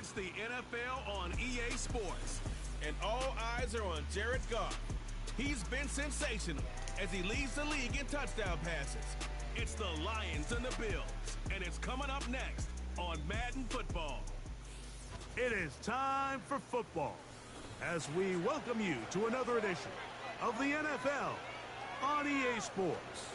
It's the NFL on EA Sports, and all eyes are on Jared Goff. He's been sensational as he leads the league in touchdown passes. It's the Lions and the Bills, and it's coming up next on Madden Football. It is time for football as we welcome you to another edition of the NFL on EA Sports.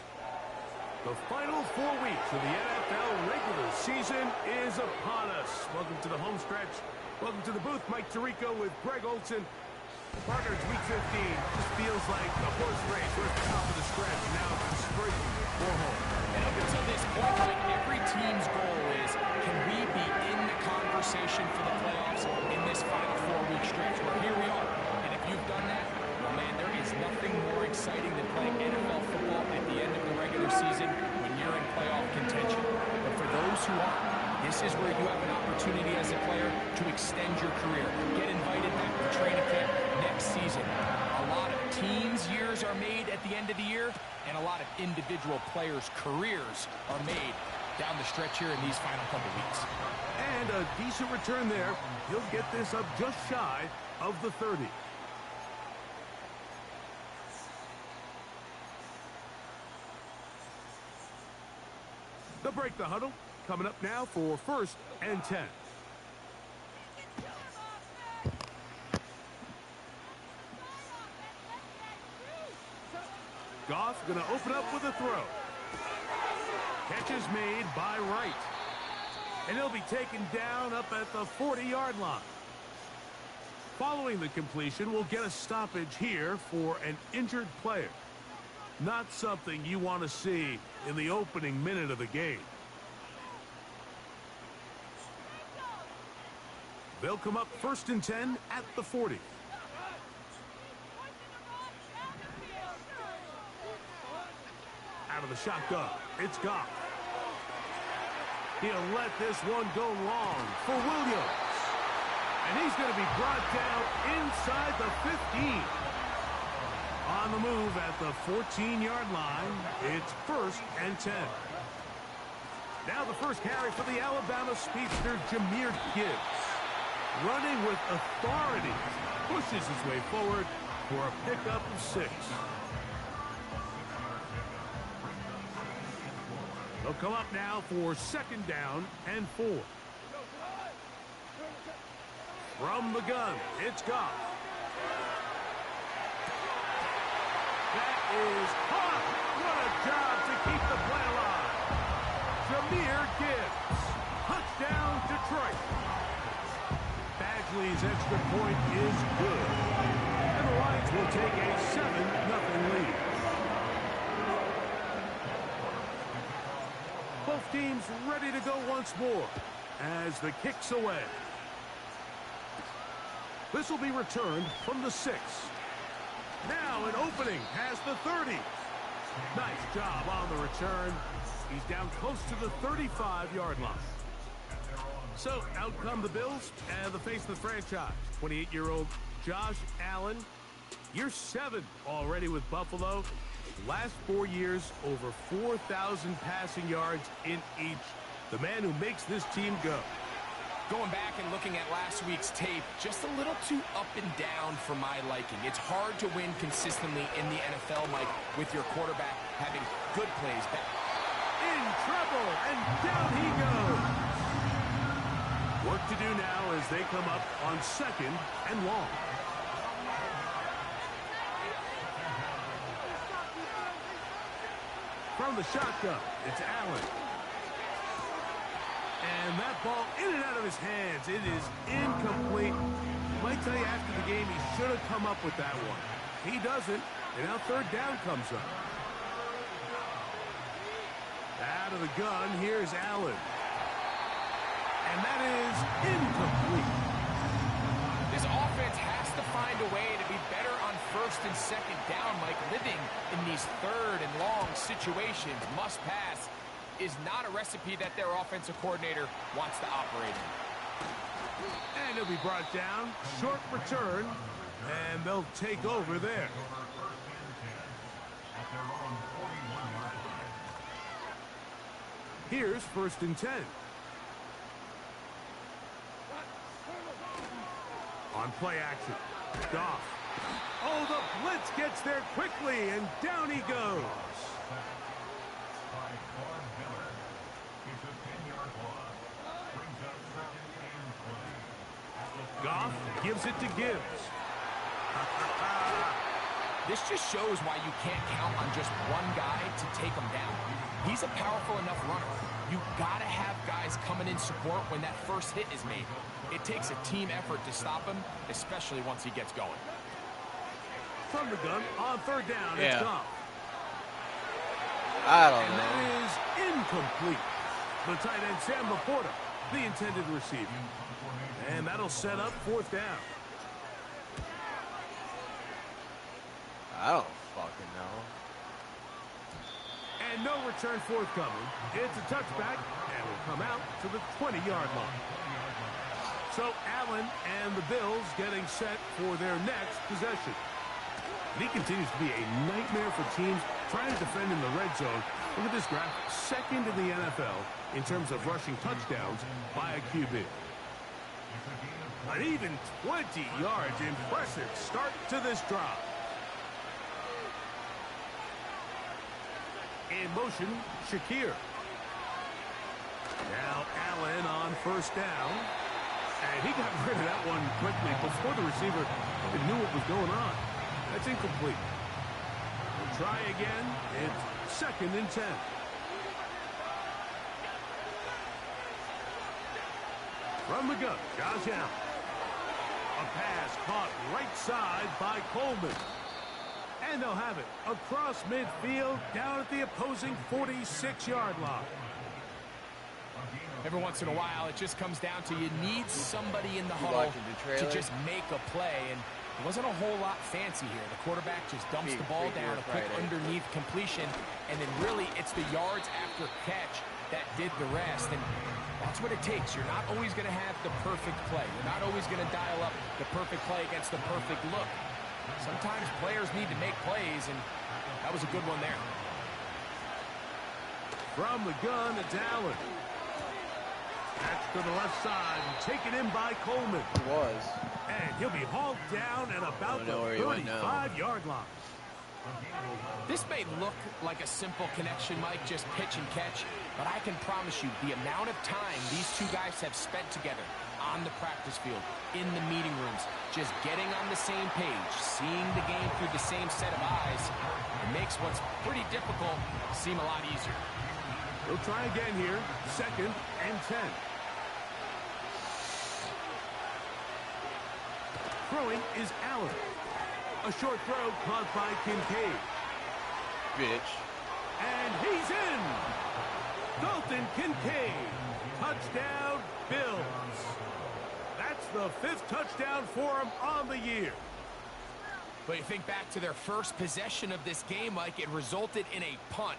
The final 4 weeks of the NFL regular season is upon us. Welcome to the home stretch. Welcome to the booth. Mike Tirico with Greg Olson. Partners, week 15 just feels like a horse race. We're at the top of the stretch. Now it's straight for home. And up until this point, Mike, every team's goal is, can we be in the conversation for the playoffs in this final 4-week stretch? Well, here we are. And if you've done that, well, man, there is nothing more exciting than playing NFL football at the end of the regular season when you're in playoff contention. But for those who aren't, this is where you have an opportunity as a player to extend your career. Get invited back to training camp next season. A lot of teams' years are made at the end of the year, and a lot of individual players' careers are made down the stretch here in these final couple weeks. And a decent return there. He'll get this up just shy of the 30. They'll break the huddle. Coming up now for 1st and 10. Goff going to open up with a throw. Catch is made by Wright. And he'll be taken down up at the 40-yard line. Following the completion, we'll get a stoppage here for an injured player. Not something you want to see in the opening minute of the game. They'll come up 1st and 10 at the 40. Out of the shotgun, it's Goff. He'll let this one go long for Williams. And he's going to be brought down inside the 15. On the move at the 14-yard line, it's 1st and 10. Now the first carry for the Alabama speedster, Jahmyr Gibbs. Running with authority, pushes his way forward for a pickup of 6. They'll come up now for 2nd down and 4. From the gun, it's Goff. That is hot. What a job to keep the play alive. Jahmyr Gibbs. Touchdown, Detroit. Badgley's extra point is good. And the Lions will take a 7-0 lead. Both teams ready to go once more as the kick's away. This will be returned from the 6. Now an opening past the 30. Nice job on the return. He's down close to the 35-yard line. So, out come the Bills and the face of the franchise. 28-year-old Josh Allen. Year 7 already with Buffalo. Last 4 years, over 4,000 passing yards in each. The man who makes this team go. Going back and looking at last week's tape, just a little too up and down for my liking. It's hard to win consistently in the NFL, Mike, with your quarterback having good plays back. In trouble, and down he goes. Work to do now as they come up on 2nd and long. From the shotgun, it's Allen. And that ball in and out of his hands. It is incomplete. Might tell you after the game he should have come up with that one. He doesn't, and now 3rd down comes up. Out of the gun, here's Allen. And that is incomplete. This offense has to find a way to be better on 1st and 2nd down, Mike. Living in these 3rd and long situations, must pass, is not a recipe that their offensive coordinator wants to operate in. And he'll be brought down. Short return. And they'll take over there. Here's 1st and 10. On play action, Goff. Oh, the blitz gets there quickly, and down he goes. Goff gives it to Gibbs. This just shows why you can't count on just one guy to take him down. He's a powerful enough runner. You gotta have guys coming in support when that first hit is made. It takes a team effort to stop him, especially once he gets going. From the gun, on third down, it's Goff. I don't and know. that is incomplete. The tight end, Sam Laporta, the intended receiver. And that'll set up fourth down. I don't fucking know. And no return forthcoming. It's a touchback, and will come out to the 20-yard line. So Allen and the Bills getting set for their next possession. And he continues to be a nightmare for teams trying to defend in the red zone. Look at this graph, second in the NFL in terms of rushing touchdowns by a QB. An even 20 yards. Impressive start to this drive. In motion, Shakir. Now Allen on first down. And he got rid of that one quickly before the receiver even knew what was going on. That's incomplete. We'll try again. It's second and 10. From the gun, Josh Allen. A pass caught right side by Coleman. And they'll have it across midfield down at the opposing 46-yard line. Every once in a while, it just comes down to you need somebody in the huddle to just make a play. And it wasn't a whole lot fancy here. The quarterback just dumps the ball down, a quick underneath completion, and then really it's the yards after catch that did the rest. And that's what it takes. You're not always going to have the perfect play. You're not always going to dial up the perfect play against the perfect look. Sometimes players need to make plays, and that was a good one there. From the gun, it's Allen. That's to the left side, and taken in by Coleman. He was. And he'll be hauled down at about the 35-yard line. This may look like a simple connection, Mike, just pitch and catch, but I can promise you the amount of time these two guys have spent together on the practice field, in the meeting rooms, just getting on the same page, seeing the game through the same set of eyes, it makes what's pretty difficult seem a lot easier. We'll try again here, second and 10. Throwing is Allen. A short throw caught by Kincaid. Bitch. And he's in. Dalton Kincaid. Touchdown, Bills. That's the 5th touchdown for him on the year. But you think back to their first possession of this game, Mike, it resulted in a punt.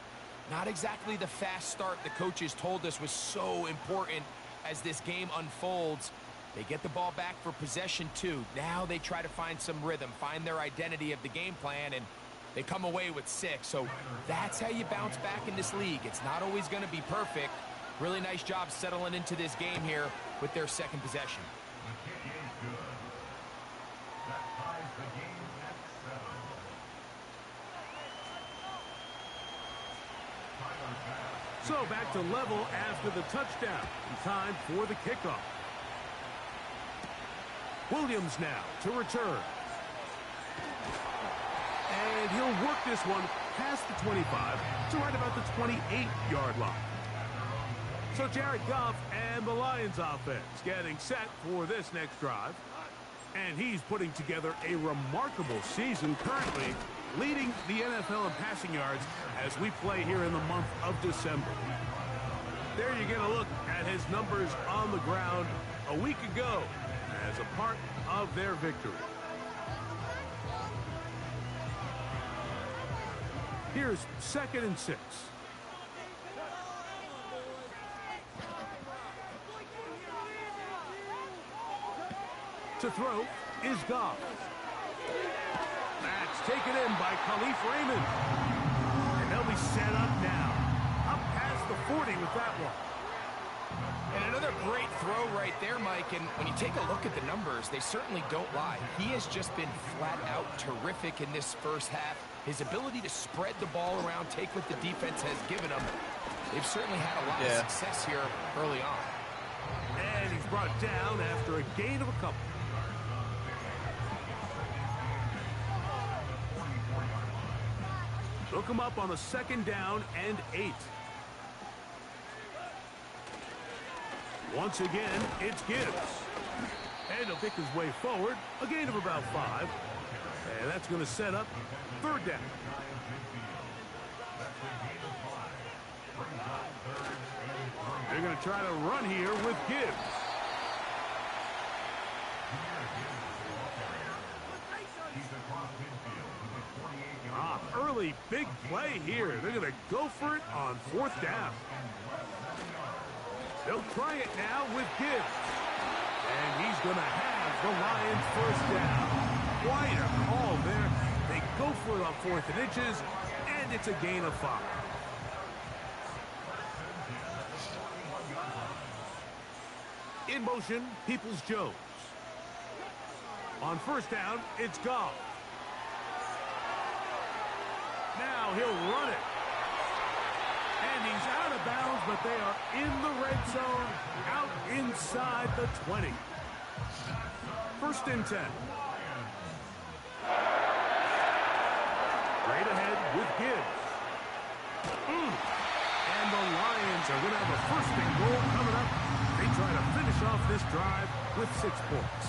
Not exactly the fast start the coaches told us was so important as this game unfolds. They get the ball back for possession 2. Now they try to find some rhythm, find their identity of the game plan, and they come away with 6. So that's how you bounce back in this league. It's not always going to be perfect. Really nice job settling into this game here with their second possession. So back to level after the touchdown. Time for the kickoff. Williams now to return. And he'll work this one past the 25 to right about the 28-yard line. So Jared Goff and the Lions offense getting set for this next drive. And he's putting together a remarkable season currently, leading the NFL in passing yards as we play here in the month of December. There you get a look at his numbers on the ground a week ago as a part of their victory. Here's second and 6. To throw is Goff. That's taken in by Khalif Raymond. And they'll be set up now. Up past the 40 with that one. And another great throw right there, Mike. And when you take a look at the numbers, they certainly don't lie. He has just been flat out terrific in this first half. His ability to spread the ball around, take what the defense has given him. They've certainly had a lot of success here early on. And he's brought down after a gain of a couple. Look him up on a 2nd down and 8. Once again, it's Gibbs. And he'll pick his way forward. A gain of about 5. And that's going to set up 3rd down. They're going to try to run here with Gibbs. Early big play here. They're going to go for it on 4th down. They'll try it now with Gibbs. And he's going to have the Lions 1st down. Quite a call there. They go for it on 4th and inches, and it's a gain of 5. In motion, Peoples-Jones. On 1st down, it's Goff. Now he'll run it. And he's out of bounds, but they are in the red zone, out inside the 20. 1st and 10. Straight ahead with Gibbs. And the Lions are going to have a 1st and goal coming up. They try to finish off this drive with 6 points.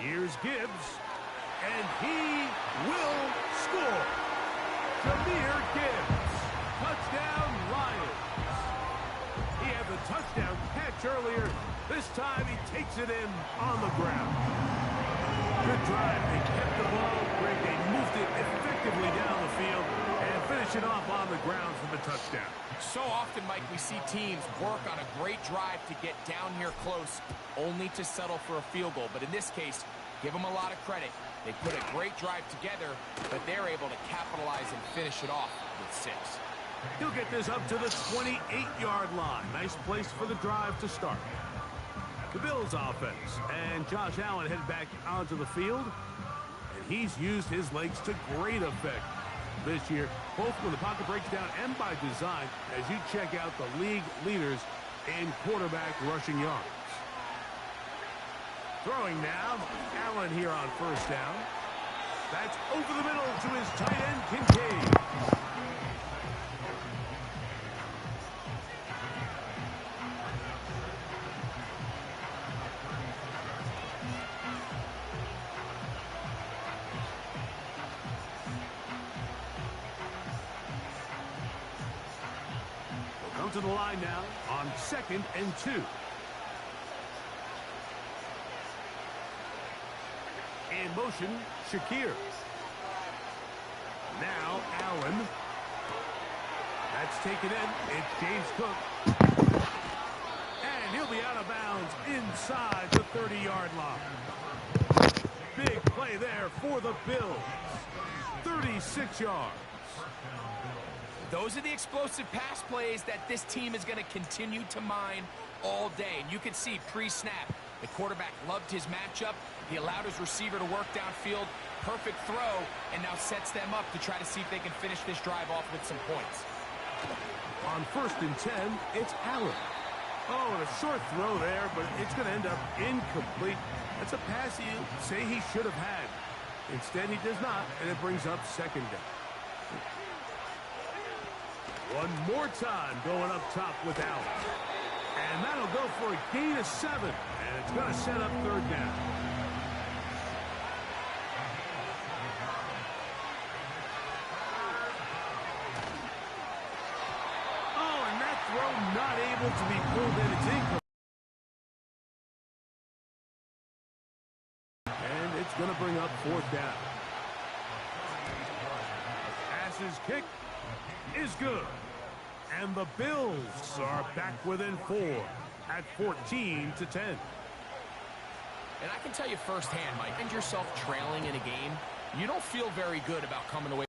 Here's Gibbs, and he will score. Jahmyr Gibbs, touchdown Lions. He had the touchdown catch earlier. This time he takes it in on the ground. Good drive. They kept the ball. Greg, they moved it effectively down the field and finish it off on the ground for the touchdown. So often, Mike, we see teams work on a great drive to get down here close, only to settle for a field goal. But in this case, give them a lot of credit. They put a great drive together, but they're able to capitalize and finish it off with 6. He'll get this up to the 28-yard line. Nice place for the drive to start. The Bills offense, and Josh Allen headed back onto the field, and he's used his legs to great effect this year, both when the pocket breaks down and by design, as you check out the league leaders in quarterback rushing yards. Throwing now, Allen here on 1st down. That's over the middle to his tight end, Kincaid. We'll come to the line now on 2nd and 2. In motion, Shakir. Now Allen. That's taken in. It's James Cook. And he'll be out of bounds inside the 30-yard line. Big play there for the Bills. 36 yards. Those are the explosive pass plays that this team is going to continue to mine all day. And you can see pre-snap, the quarterback loved his matchup. He allowed his receiver to work downfield. Perfect throw, and now sets them up to try to see if they can finish this drive off with some points. On 1st and 10, it's Allen. Oh, and a short throw there, but it's going to end up incomplete. That's a pass you say he should have had. Instead, he does not, and it brings up 2nd down. One more time going up top with Allen. And that'll go for a gain of 7, and it's going to set up 3rd down. Oh, and that throw not able to be pulled in. It's incomplete. And it's going to bring up 4th down. Pass's kick is good. And the Bills are back within 4 at 14-10. And I can tell you firsthand, Mike, find yourself trailing in a game, you don't feel very good about coming away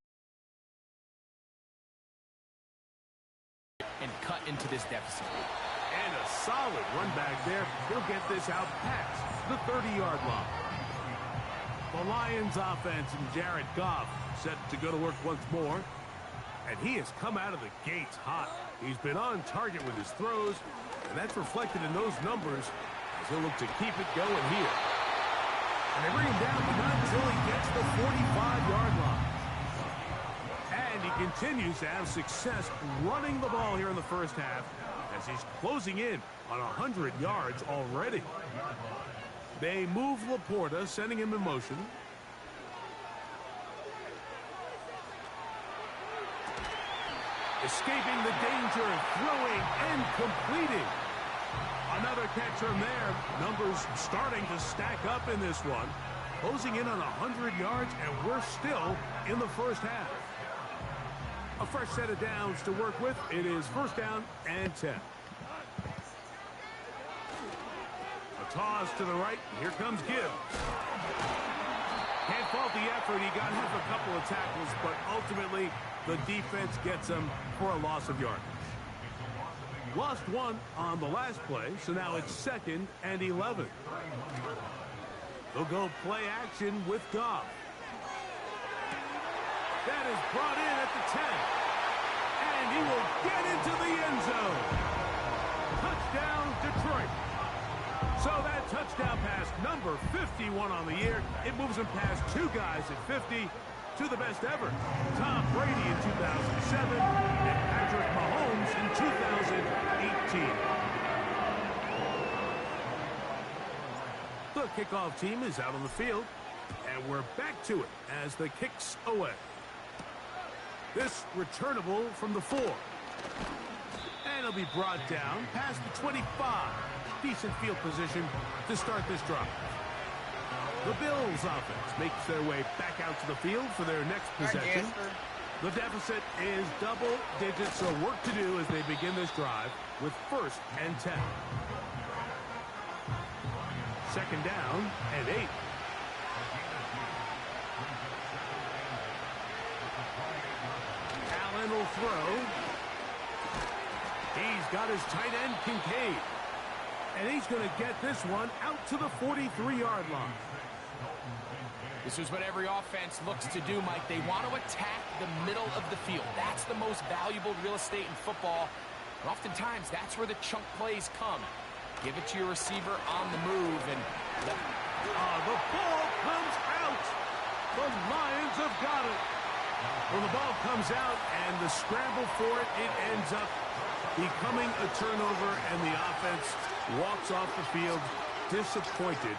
into this deficit. And a solid run back there. He'll get this out past the 30-yard line. The Lions offense and Jared Goff set to go to work once more. And he has come out of the gates hot. He's been on target with his throws, and that's reflected in those numbers as he'll look to keep it going here. And they bring him down, but not until he gets the 45-yard line. And he continues to have success running the ball here in the first half as he's closing in on 100 yards already. They move Laporta, sending him in motion. Escaping the danger, throwing and completing. Another catch from there. Numbers starting to stack up in this one. Closing in on 100 yards, and we're still in the first half. A fresh set of downs to work with. It is first down and 10. A toss to the right. Here comes Gibbs. Can't fault the effort. He got half a couple of tackles, but ultimately the defense gets him for a loss of yardage. Lost one on the last play, so now it's 2nd and 11. They'll go play action with Goff. That is brought in at the 10. And he will get into the end zone. Touchdown, Detroit. So that touchdown pass, number 51 on the year, it moves him past two guys at 50 to the best ever. Tom Brady in 2007 and Patrick Mahomes in 2018. The kickoff team is out on the field, and we're back to it as the kicks away. This returnable from the 4. And it'll be brought down past the 25. Decent field position to start this drive. The Bills offense makes their way back out to the field for their next possession. The deficit is double digits, so work to do as they begin this drive with 1st and 10. 2nd down and 8. Allen will throw. He's got his tight end, Kincaid. And he's going to get this one out to the 43-yard line. This is what every offense looks to do, Mike. They want to attack the middle of the field. That's the most valuable real estate in football. And oftentimes, that's where the chunk plays come. Give it to your receiver on the move. And the ball comes out. The Lions have got it. Well, the ball comes out, and the scramble for it, it ends up becoming a turnover, and the offense walks off the field disappointed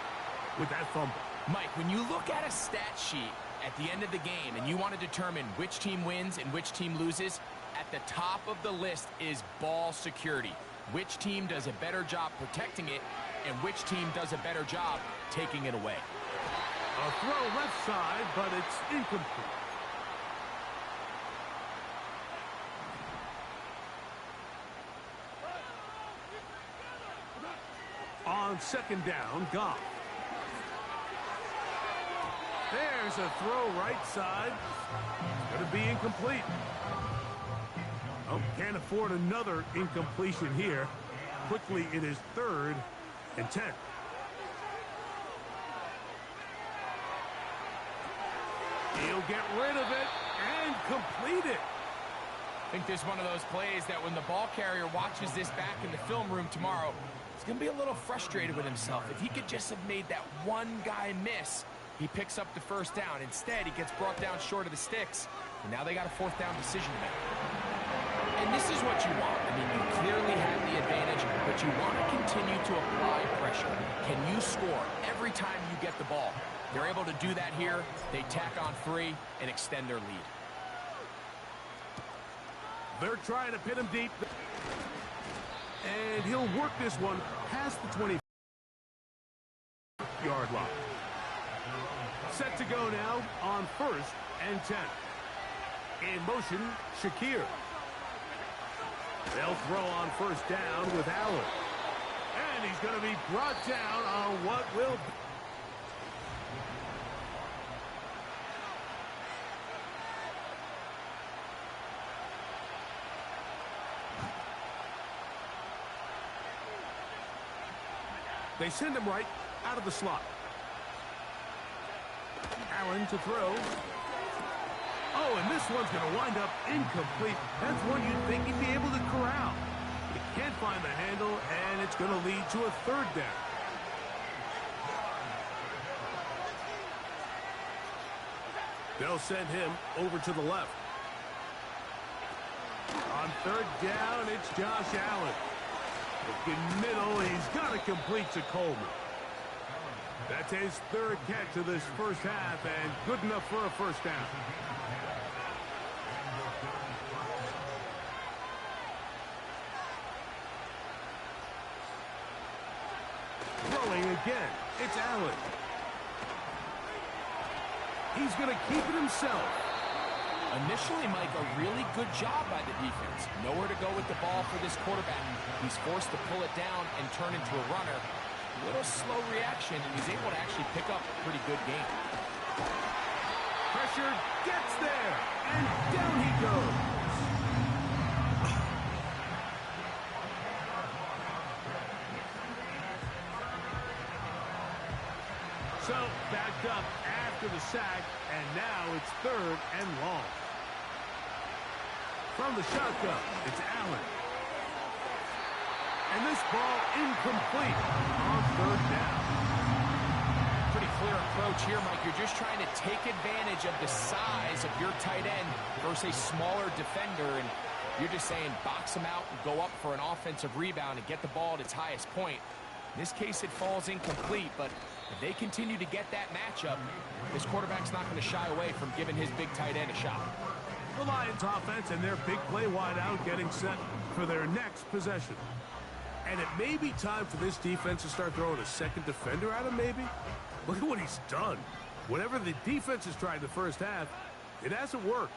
with that fumble. Mike, when you look at a stat sheet at the end of the game and you want to determine which team wins and which team loses, at the top of the list is ball security. Which team does a better job protecting it and which team does a better job taking it away. A throw left side, but it's incomplete. On 2nd down, Goff. There's a throw right side. It's going to be incomplete. Oh, can't afford another incompletion here. Quickly, it is 3rd and 10. He'll get rid of it and complete it. I think this is one of those plays that when the ball carrier watches this back in the film room tomorrow, he's going to be a little frustrated with himself. If he could just have made that one guy miss, he picks up the 1st down. Instead, he gets brought down short of the sticks, and now they got a 4th down decision to make. And this is what you want. I mean, you clearly have the advantage, but you want to continue to apply pressure. Can you score every time you get the ball? They're able to do that here. They tack on 3 and extend their lead. They're trying to pin him deep. And he'll work this one past the 20-yard line. Set to go now on 1st and 10. In motion, Shakir. They'll throw on 1st down with Allen. And he's going to be brought down on what will be. They send him right out of the slot. Allen to throw. Oh, and this one's going to wind up incomplete. That's one you'd think he'd be able to corral. He can't find the handle, and it's going to lead to a third down. They'll send him over to the left. On third down, it's Josh Allen. Looking middle, he's got to complete to Coleman. That's his third catch of this first half, and good enough for a first down. Throwing again, it's Allen. He's going to keep it himself. Initially, Mike, a really good job by the defense. Nowhere to go with the ball for this quarterback. He's forced to pull it down and turn into a runner. A little slow reaction, and he's able to actually pick up a pretty good game. Pressure gets there, and down he goes. So, backed up after the sack, and now it's third and long. From the shotgun, it's Allen. And this ball incomplete on third down. Pretty clear approach here, Mike. You're just trying to take advantage of the size of your tight end versus a smaller defender, and you're just saying box him out and go up for an offensive rebound and get the ball at its highest point. In this case, it falls incomplete, but if they continue to get that matchup, this quarterback's not going to shy away from giving his big tight end a shot. The Lions offense and their big play wideout getting set for their next possession. And it may be time for this defense to start throwing a second defender at him, maybe. Look at what he's done. Whatever the defense has tried in the first half, it hasn't worked.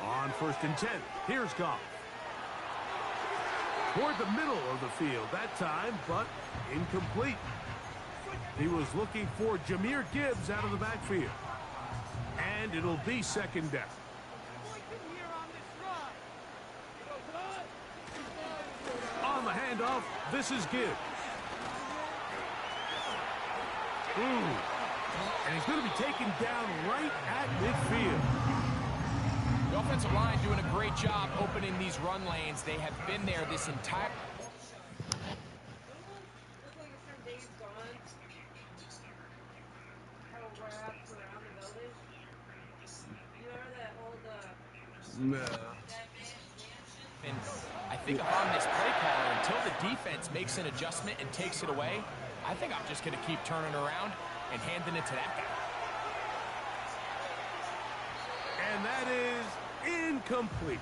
On 1st and 10, here's Goff. Toward the middle of the field that time, but incomplete. He was looking for Jahmyr Gibbs out of the backfield. And it'll be second down. On the handoff, this is Gibbs. And he's going to be taken down right at midfield. The offensive line doing a great job opening these run lanes. They have been there this entire... No. And I think on this play caller, until the defense makes an adjustment and takes it away, I think I'm just going to keep turning around and handing it to that guy. And that is incomplete.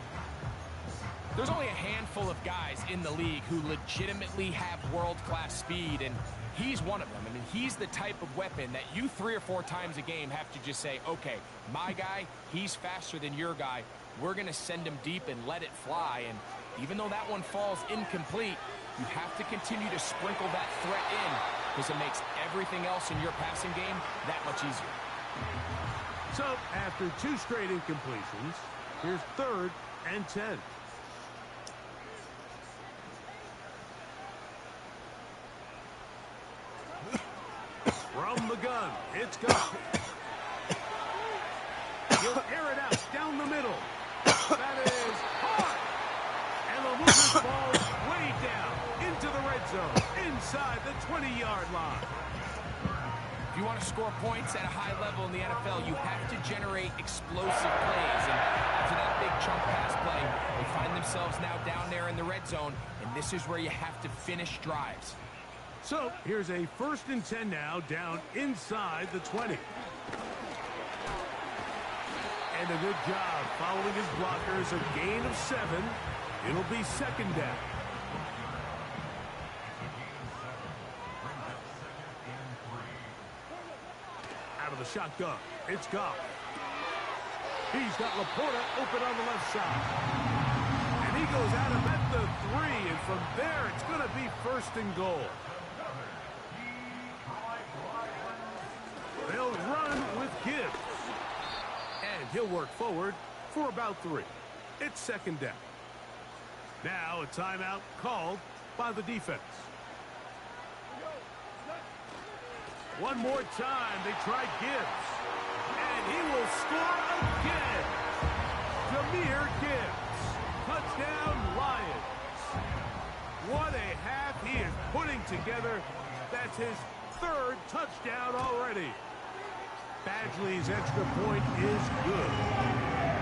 There's only a handful of guys in the league who legitimately have world-class speed, and he's one of them. I mean, he's the type of weapon that you 3 or 4 times a game have to just say, okay, my guy, he's faster than your guy. We're going to send him deep and let it fly. And even though that one falls incomplete, you have to continue to sprinkle that threat in because it makes everything else in your passing game that much easier. So, after 2 straight incompletions, here's 3rd and 10. From the gun, it's Goff. He'll air it out down the middle. That is hard. And the Lucas falls way down into the red zone, inside the 20-yard line. If you want to score points at a high level in the NFL, you have to generate explosive plays. And after that big chunk pass play, they find themselves now down there in the red zone, and this is where you have to finish drives. So, here's a 1st and 10 now, down inside the 20. And a good job following his blockers, a gain of 7. It'll be second down. Out of the shotgun, it's Goff. He's got Laporta open on the left side. And he goes at him at the 3, and from there it's going to be 1st and goal. They'll run with Gibbs. And he'll work forward for about 3. It's second down. Now a timeout called by the defense. One more time, they try Gibbs. And he will score again. Jahmyr Gibbs. Touchdown, Lions. What a half he is putting together. That's his third touchdown already. Badgley's extra point is good.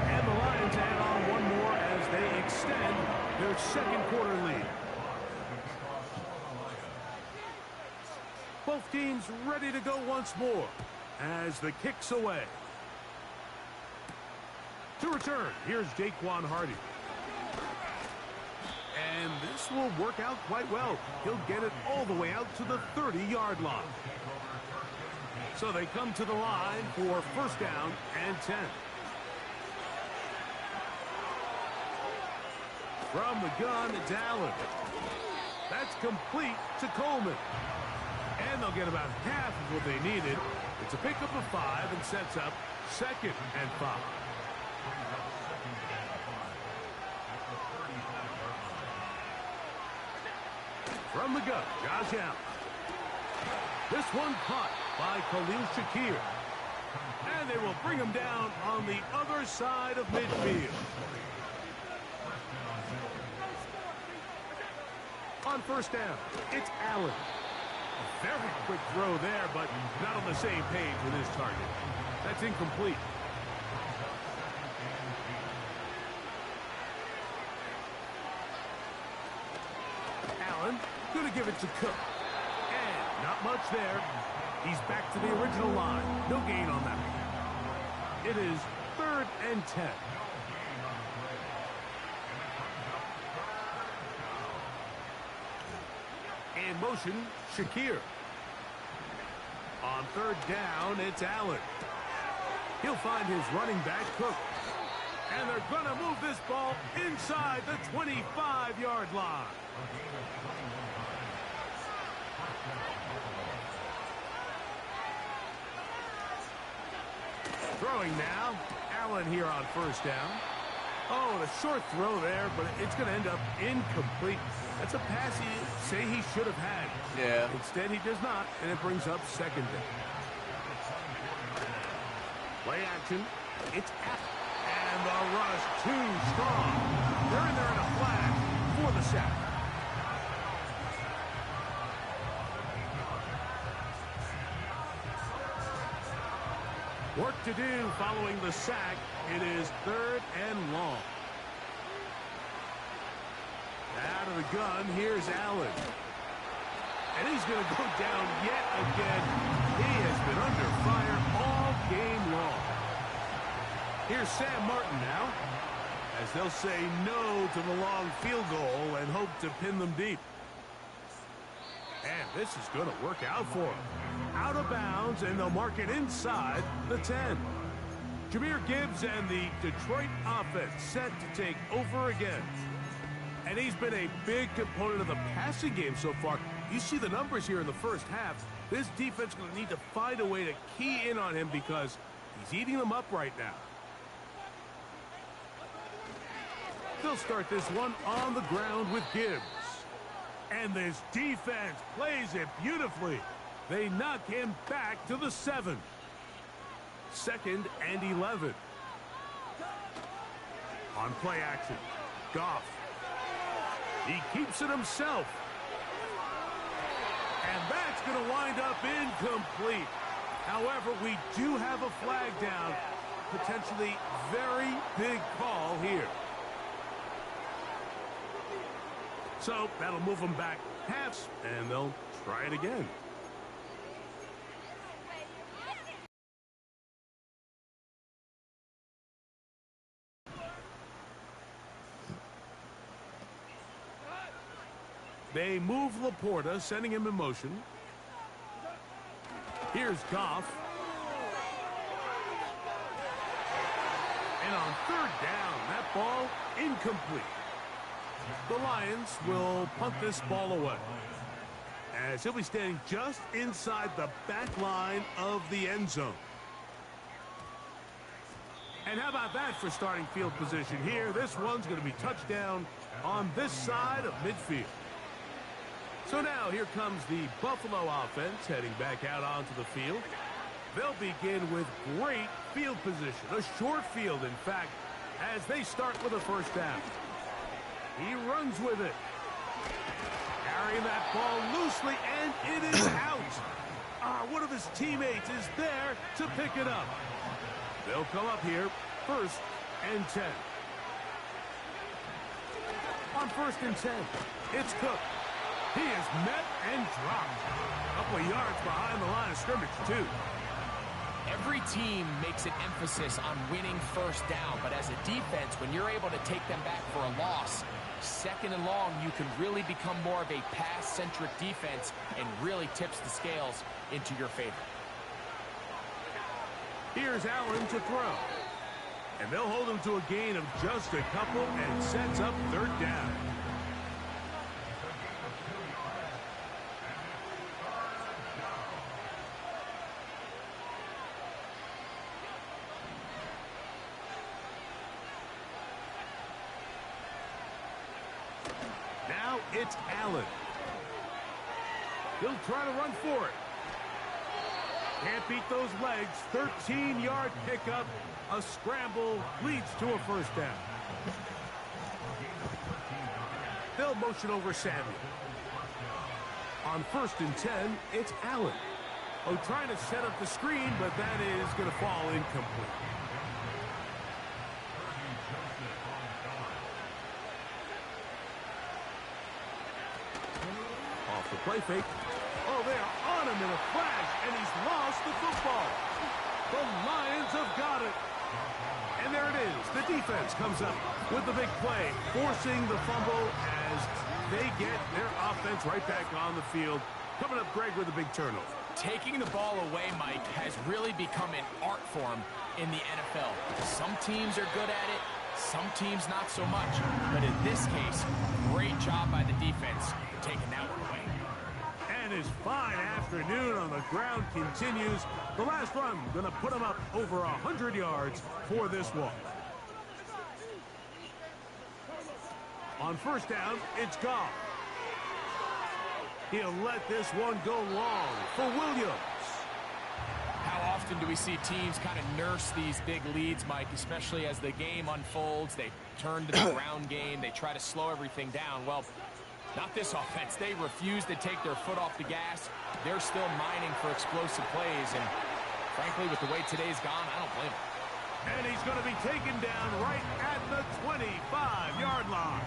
And the Lions add on one more as they extend their second quarter lead. Both teams ready to go once more as the kick's away. To return, here's Jaquan Hardy. And this will work out quite well. He'll get it all the way out to the 30-yard line. So they come to the line for first down and 10. From the gun, it's Allen. That's complete to Coleman. And they'll get about half of what they needed. It's a pickup of 5 and sets up 2nd and 5. From the gun, Josh Allen. This one caught by Khalil Shakir. And they will bring him down on the other side of midfield. On first down, it's Allen. A very quick throw there, but not on the same page with his target. That's incomplete. Allen going to give it to Cook. And not much there. He's back to the original line. No gain on that one. It is 3rd and 10. In motion, Shakir. On 3rd down, it's Allen. He'll find his running back, Cook. And they're going to move this ball inside the 25-yard line. Throwing now, Allen here on first down. Oh, and a short throw there, but it's going to end up incomplete. That's a pass he say he should have had. Yeah. Instead, he does not, and it brings up 2nd down. Play action. It's Allen. And the rush too strong. They're in there in a flash for the sack. Work to do following the sack. It is 3rd and long. Out of the gun, here's Allen. And he's going to go down yet again. He has been under fire all game long. Here's Sam Martin now, as they'll say no to the long field goal and hope to pin them deep. And this is going to work out for him. Out of bounds, and they'll mark it inside the 10. Jahmyr Gibbs and the Detroit offense set to take over again. And he's been a big component of the passing game so far. You see the numbers here in the first half. This defense is going to need to find a way to key in on him because he's eating them up right now. They'll start this one on the ground with Gibbs. And this defense plays it beautifully. They knock him back to the 7. 2nd and 11. On play action, Goff. He keeps it himself. And that's going to wind up incomplete. However, we do have a flag down. Potentially very big call here. So that'll move them back halves, and they'll try it again. They move Laporta, sending him in motion. Here's Goff. And on 3rd down, that ball incomplete. The Lions will punt this ball away, as he'll be standing just inside the back line of the end zone. And how about that for starting field position here? This one's going to be touchdown on this side of midfield. So now here comes the Buffalo offense heading back out onto the field. They'll begin with great field position, a short field, in fact, as they start with a first down. He runs with it. Carrying that ball loosely, and it is out. One of his teammates is there to pick it up. They'll come up here, 1st and 10. On 1st and 10, it's Cook. He is met and dropped. A couple of yards behind the line of scrimmage, too. Every team makes an emphasis on winning first down, but as a defense, when you're able to take them back for a loss, 2nd and long, you can really become more of a pass-centric defense and really tips the scales into your favor. Here's Allen to throw. And they'll hold him to a gain of just a couple and sets up 3rd down. Now it's Allen. He'll try to run for it. Can't beat those legs. 13-yard pickup. A scramble leads to a first down. They'll motion over Samuel. On 1st and 10, it's Allen. Trying to set up the screen, but that is going to fall incomplete. Off the play fake. They are on him in a flash, and he's lost the football. The Lions have got it. And there it is. The defense comes up with the big play, forcing the fumble as they get their offense right back on the field. Coming up, Greg, with a big turnover. Taking the ball away, Mike, has really become an art form in the NFL. Some teams are good at it, some teams not so much. But in this case, great job by the defense taking that one away. And his fine afternoon on the ground continues. The last run going to put him up over 100 yards for this one. On 1st down, it's Goff. He'll let this one go long for Williams. How often do we see teams kind of nurse these big leads, Mike, especially as the game unfolds? They turn to the ground game. They try to slow everything down. Well, not this offense. They refuse to take their foot off the gas. They're still mining for explosive plays, and frankly, with the way today's gone, I don't blame them. And he's going to be taken down right at the 25-yard line.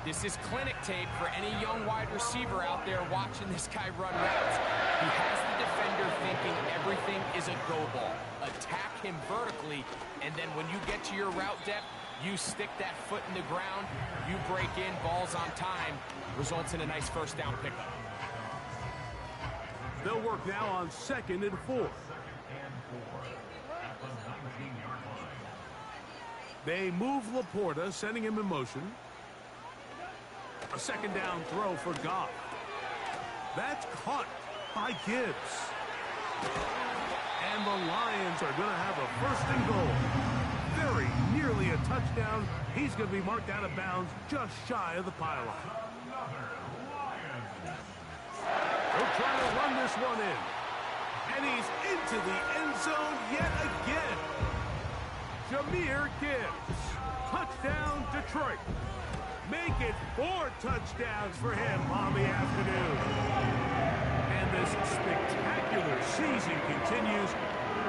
This is clinic tape for any young wide receiver out there watching this guy run routes. He has the defender thinking everything is a go ball. Attack him vertically, and then when you get to your route depth, you stick that foot in the ground, you break in, balls on time, results in a nice first down pickup. They'll work now on 2nd and 4. They move Laporta, sending him in motion. A 2nd down throw for Goff. That's caught by Gibbs. And the Lions are going to have a 1st and goal. Very nearly a touchdown. He's going to be marked out of bounds just shy of the pylon. They'll try to run this one in. And he's into the end zone yet again. Jahmyr Gibbs. Touchdown, Detroit. Make it 4 touchdowns for him on the afternoon. And this spectacular season continues.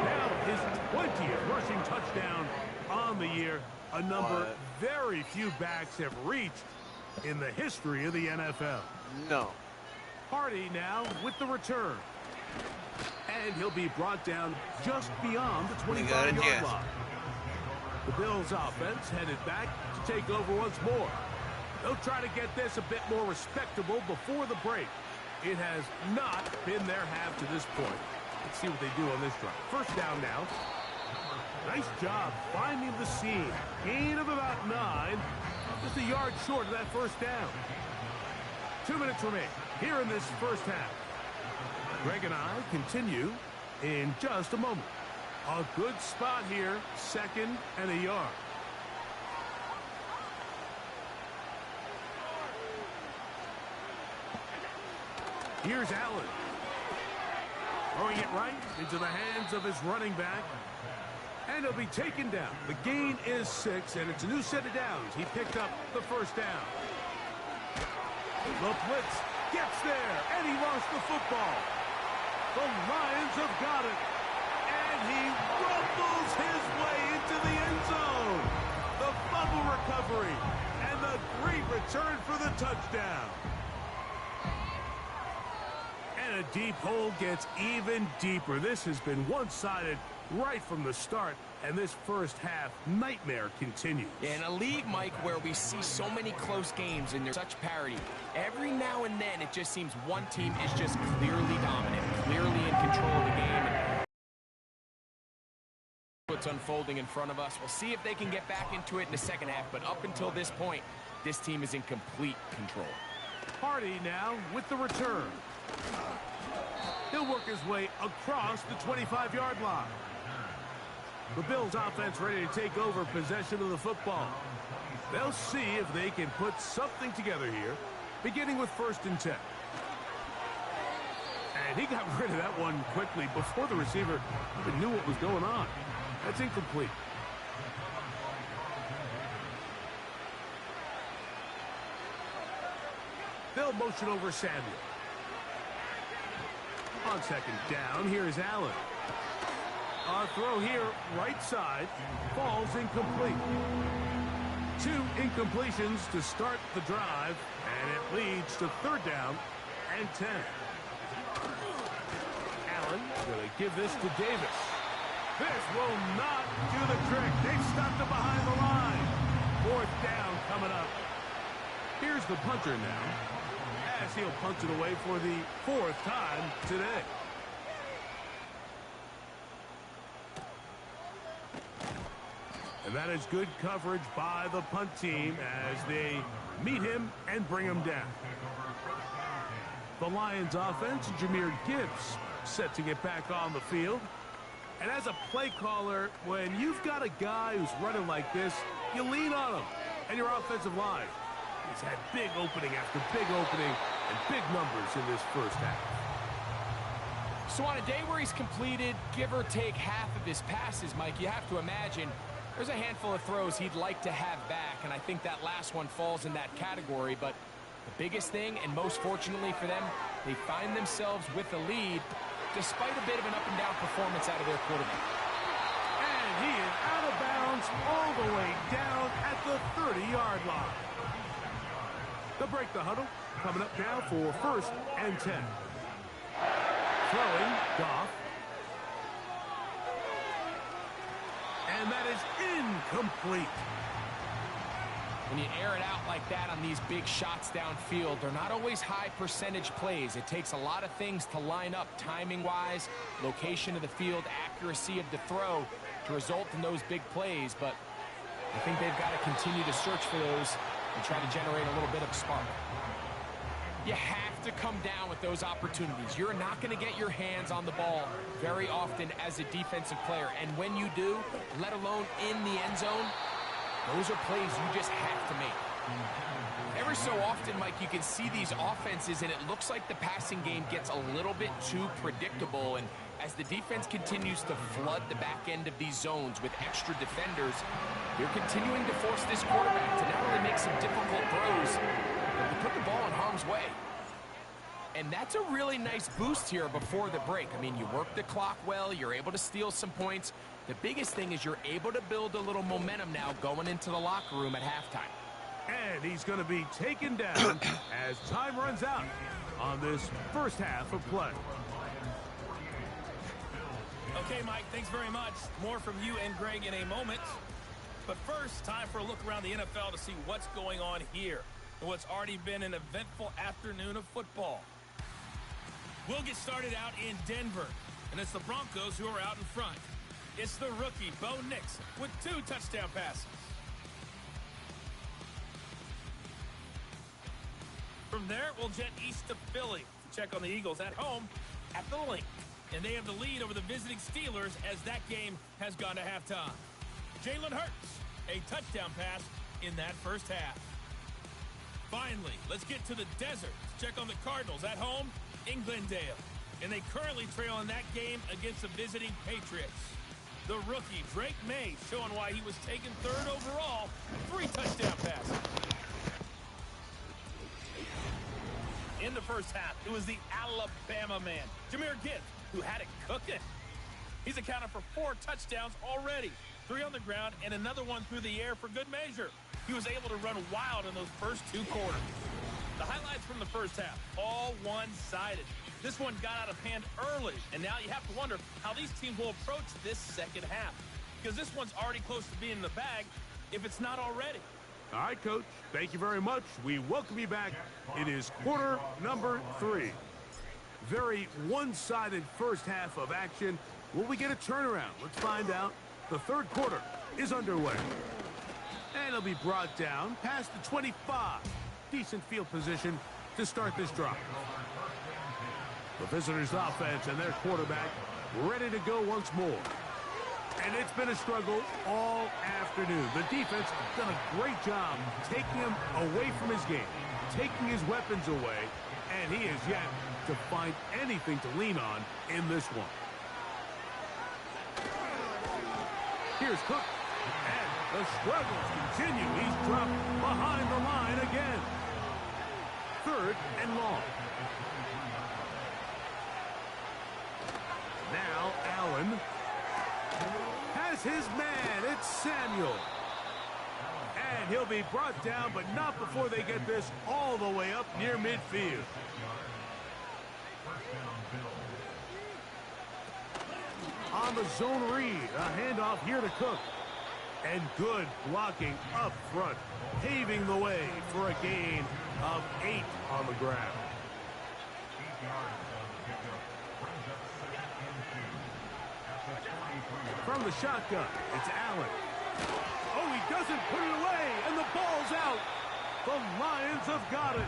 Now his 20th rushing touchdown on the year. A number very few backs have reached in the history of the NFL. No. Hardy now with the return. And he'll be brought down just beyond the 25-yard line. The Bills offense headed back to take over once more. They'll try to get this a bit more respectable before the break. It has not been their half to this point. Let's see what they do on this drive. 1st down now. Nice job finding the seam. Gain of about 9. Just a yard short of that 1st down. 2 minutes remain here in this first half. Greg and I continue in just a moment. A good spot here, 2nd and a yard. Here's Allen. Throwing it right into the hands of his running back. And he'll be taken down. The gain is 6, and it's a new set of downs. He picked up the first down. The blitz gets there, and he lost the football. The Lions have got it. And he rumbles his way into the end zone. The fumble recovery, and the great return for the touchdown. And a deep hole gets even deeper. This has been one-sided right from the start, and this first half nightmare continues. In a league, Mike, where we see so many close games and there's such parity, every now and then it just seems one team is just clearly dominant, clearly in control of the game. What's unfolding in front of us. We'll see if they can get back into it in the second half, but up until this point, this team is in complete control. Hardy now with the return. He'll work his way across the 25-yard line. The Bills offense ready to take over possession of the football. They'll see if they can put something together here, beginning with 1st and 10. And he got rid of that one quickly before the receiver even knew what was going on. That's incomplete. They'll motion over Samuel. On 2nd down, here's Allen. Our throw here, right side, falls incomplete. 2 incompletions to start the drive, and it leads to 3rd down and 10. Allen going to give this to Davis. This will not do the trick. They've stopped it behind the line. 4th down coming up. Here's the punter now, as he'll punch it away for the 4th time today. And that is good coverage by the punt team as they meet him and bring him down. The Lions offense, Jahmyr Gibbs, set to get back on the field. And as a play caller, when you've got a guy who's running like this, you lean on him and your offensive line. He's had big opening after big opening and big numbers in this first half. So on a day where he's completed, give or take half of his passes, Mike, you have to imagine there's a handful of throws he'd like to have back, and I think that last one falls in that category. But the biggest thing, and most fortunately for them, they find themselves with the lead despite a bit of an up-and-down performance out of their quarterback. And he is out of bounds all the way down at the 30-yard line. They'll break the huddle. Coming up now for 1st and 10. Throwing, Goff. And that is incomplete. When you air it out like that on these big shots downfield, they're not always high percentage plays. It takes a lot of things to line up timing-wise, location of the field, accuracy of the throw to result in those big plays. But I think they've got to continue to search for those and try to generate a little bit of spark. You have to come down with those opportunities. You're not going to get your hands on the ball very often as a defensive player. And when you do, let alone in the end zone, those are plays you just have to make. Every so often, Mike, you can see these offenses, and it looks like the passing game gets a little bit too predictable. And as the defense continues to flood the back end of these zones with extra defenders, they're continuing to force this quarterback to not only make some difficult throws, but to put the ball in harm's way. And that's a really nice boost here before the break. I mean, you work the clock well, you're able to steal some points. The biggest thing is you're able to build a little momentum now going into the locker room at halftime. And he's going to be taken down as time runs out on this first half of play. Okay, Mike, thanks very much. More from you and Greg in a moment. But first, time for a look around the NFL to see what's going on here in what's already been an eventful afternoon of football. We'll get started out in Denver, and it's the Broncos who are out in front. It's the rookie, Bo Nix, with 2 touchdown passes. From there, we'll jet east to Philly to check on the Eagles at home at the Link. And they have the lead over the visiting Steelers as that game has gone to halftime. Jalen Hurts, a touchdown pass in that first half. Finally, let's get to the desert to check on the Cardinals at home in Glendale, and they currently trail in that game against the visiting Patriots. The rookie, Drake May, showing why he was taken 3rd overall, 3 touchdown passes. In the first half, it was the Alabama man, Jahmyr Gibbs, who had it cooking. He's accounted for 4 touchdowns already, 3 on the ground and another one through the air for good measure. He was able to run wild in those first 2 quarters. The highlights from the first half, all one-sided. This one got out of hand early, and now you have to wonder how these teams will approach this second half, because this one's already close to being in the bag, if it's not already. All right, Coach. Thank you very much. We welcome you back. It is quarter number 3. Very one-sided first half of action. Will we get a turnaround? Let's find out. The 3rd quarter is underway. And it'll be brought down past the 25. Decent field position to start this drive. The visitors' offense and their quarterback ready to go once more. And it's been a struggle all afternoon. The defense done a great job taking him away from his game, taking his weapons away, and he is yet to find anything to lean on in this one. Here's Cook, and the struggles continue. He's dropped behind the line again. 3rd and long. Now Allen has his man. It's Samuel. And he'll be brought down, but not before they get this all the way up near midfield. On the zone read, a handoff here to Cook. And good blocking up front, paving the way for a gain of 8 on the ground. From the shotgun, it's Allen. Oh, he doesn't put it away, and the ball's out. The Lions have got it.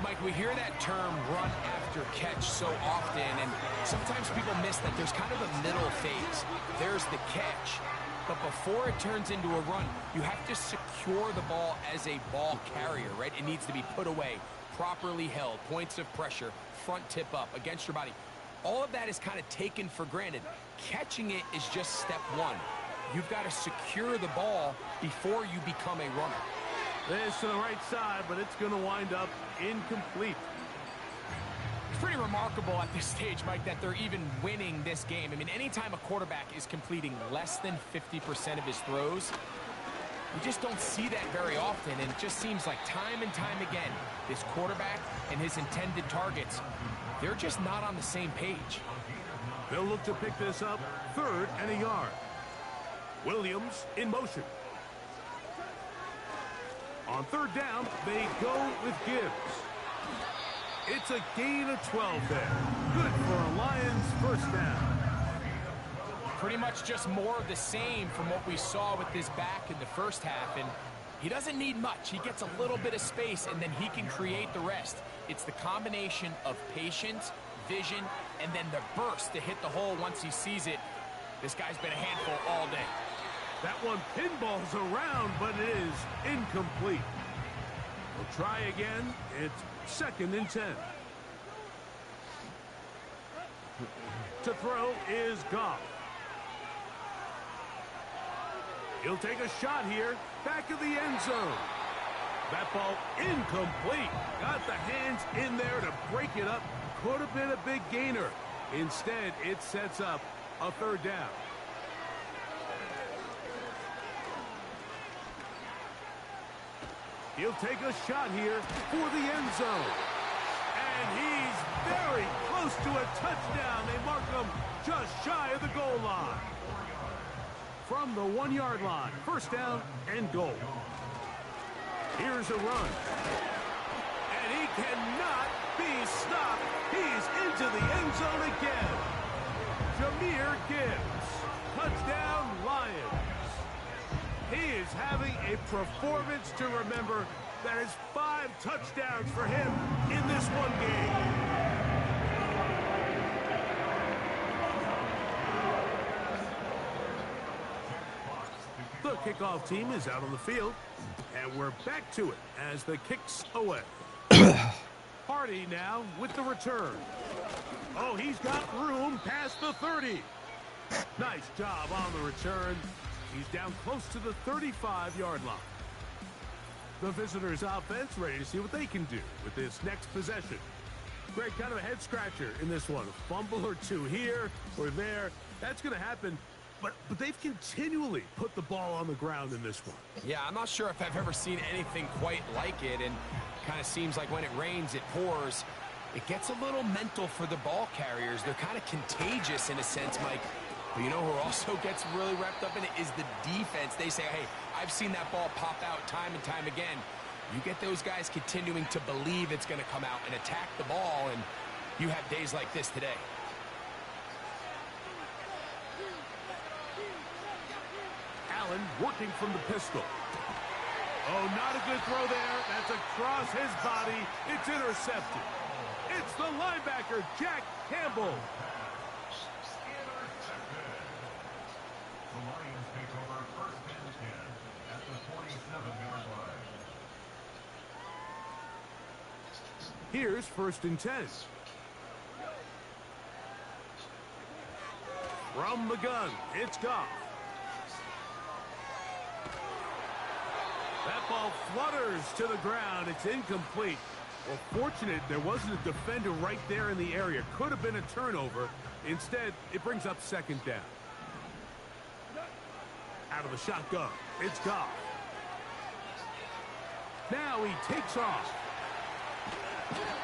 Mike, we hear that term run after catch so often, and sometimes people miss that there's kind of a middle phase. There's the catch, but before it turns into a run, you have to secure the ball as a ball carrier, right? It needs to be put away, properly held, points of pressure, front tip up against your body. All of that is kind of taken for granted. Catching it is just step 1. You've got to secure the ball before you become a runner. This to the right side, but it's going to wind up incomplete. It's pretty remarkable at this stage, Mike, that they're even winning this game. I mean, anytime a quarterback is completing less than 50% of his throws, we just don't see that very often, and it just seems like time and time again, this quarterback and his intended targets, they're just not on the same page. They'll look to pick this up 3rd and a yard. Williams in motion. On 3rd down, they go with Gibbs. It's a gain of 12 there. Good for a Lions first down. Pretty much just more of the same from what we saw with this back in the first half, and he doesn't need much. He gets a little bit of space, and then he can create the rest. It's the combination of patience, vision, and then the burst to hit the hole once he sees it. This guy's been a handful all day. That one pinballs around, but it is incomplete. We'll try again. It's 2nd and 10. To throw is Goff. He'll take a shot here, back of the end zone. That ball incomplete. Got the hands in there to break it up. Could have been a big gainer. Instead, it sets up a 3rd down. He'll take a shot here for the end zone. And he's very close to a touchdown. They mark him just shy of the goal line. From the 1-yard line, 1st down and goal. Here's a run. And he cannot be stopped. He's into the end zone again. Jahmyr Gibbs. Touchdown, Lions. He is having a performance to remember. That is 5 touchdowns for him in this one game. The kickoff team is out on the field, and we're back to it as the kick's away. Hard Hardy now with the return. Oh, he's got room past the 30. Nice job on the return. He's down close to the 35-yard line. The visitors' offense ready to see what they can do with this next possession. Greg, kind of a head-scratcher in this one. A fumble or two here or there. That's going to happen. But they've continually put the ball on the ground in this one. Yeah, I'm not sure if I've ever seen anything quite like it, and kind of seems like when it rains, it pours. It gets a little mental for the ball carriers. They're kind of contagious in a sense, Mike. But you know who also gets really wrapped up in it is the defense. They say, hey, I've seen that ball pop out time and time again. You get those guys continuing to believe it's going to come out and attack the ball, and you have days like this today. Allen working from the pistol. Oh, not a good throw there. That's across his body. It's intercepted. It's the linebacker, Jack Campbell. The Lions take over first and 10 at the 47-yard line. Here's first and 10. From the gun, it's Goff. That ball flutters to the ground. It's incomplete. Well, fortunate there wasn't a defender right there in the area. Could have been a turnover. Instead, it brings up second down. Out of the shotgun, it's Goff. Now he takes off.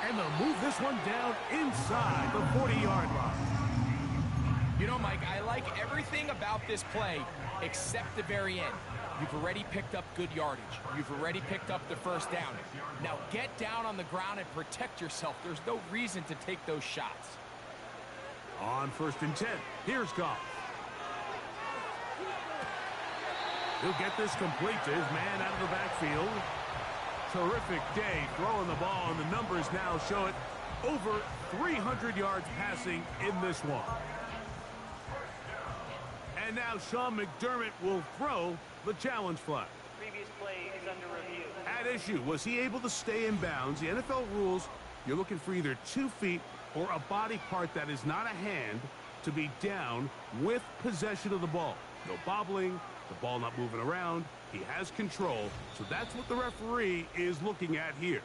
And they'll move this one down inside the 40-yard line. You know, Mike, I like everything about this play except the very end. You've already picked up good yardage. You've already picked up the first down. Now get down on the ground and protect yourself. There's no reason to take those shots. On first and 10, here's Goff. He'll get this complete to his man out of the backfield. Terrific day throwing the ball, and the numbers now show it. Over 300 yards passing in this one. And now Sean McDermott will throw the challenge flag. Previous play is under review. At issue, was he able to stay in bounds? The NFL rules, you're looking for either 2 feet or a body part that is not a hand to be down with possession of the ball. No bobbling, the ball not moving around. He has control, so that's what the referee is looking at here.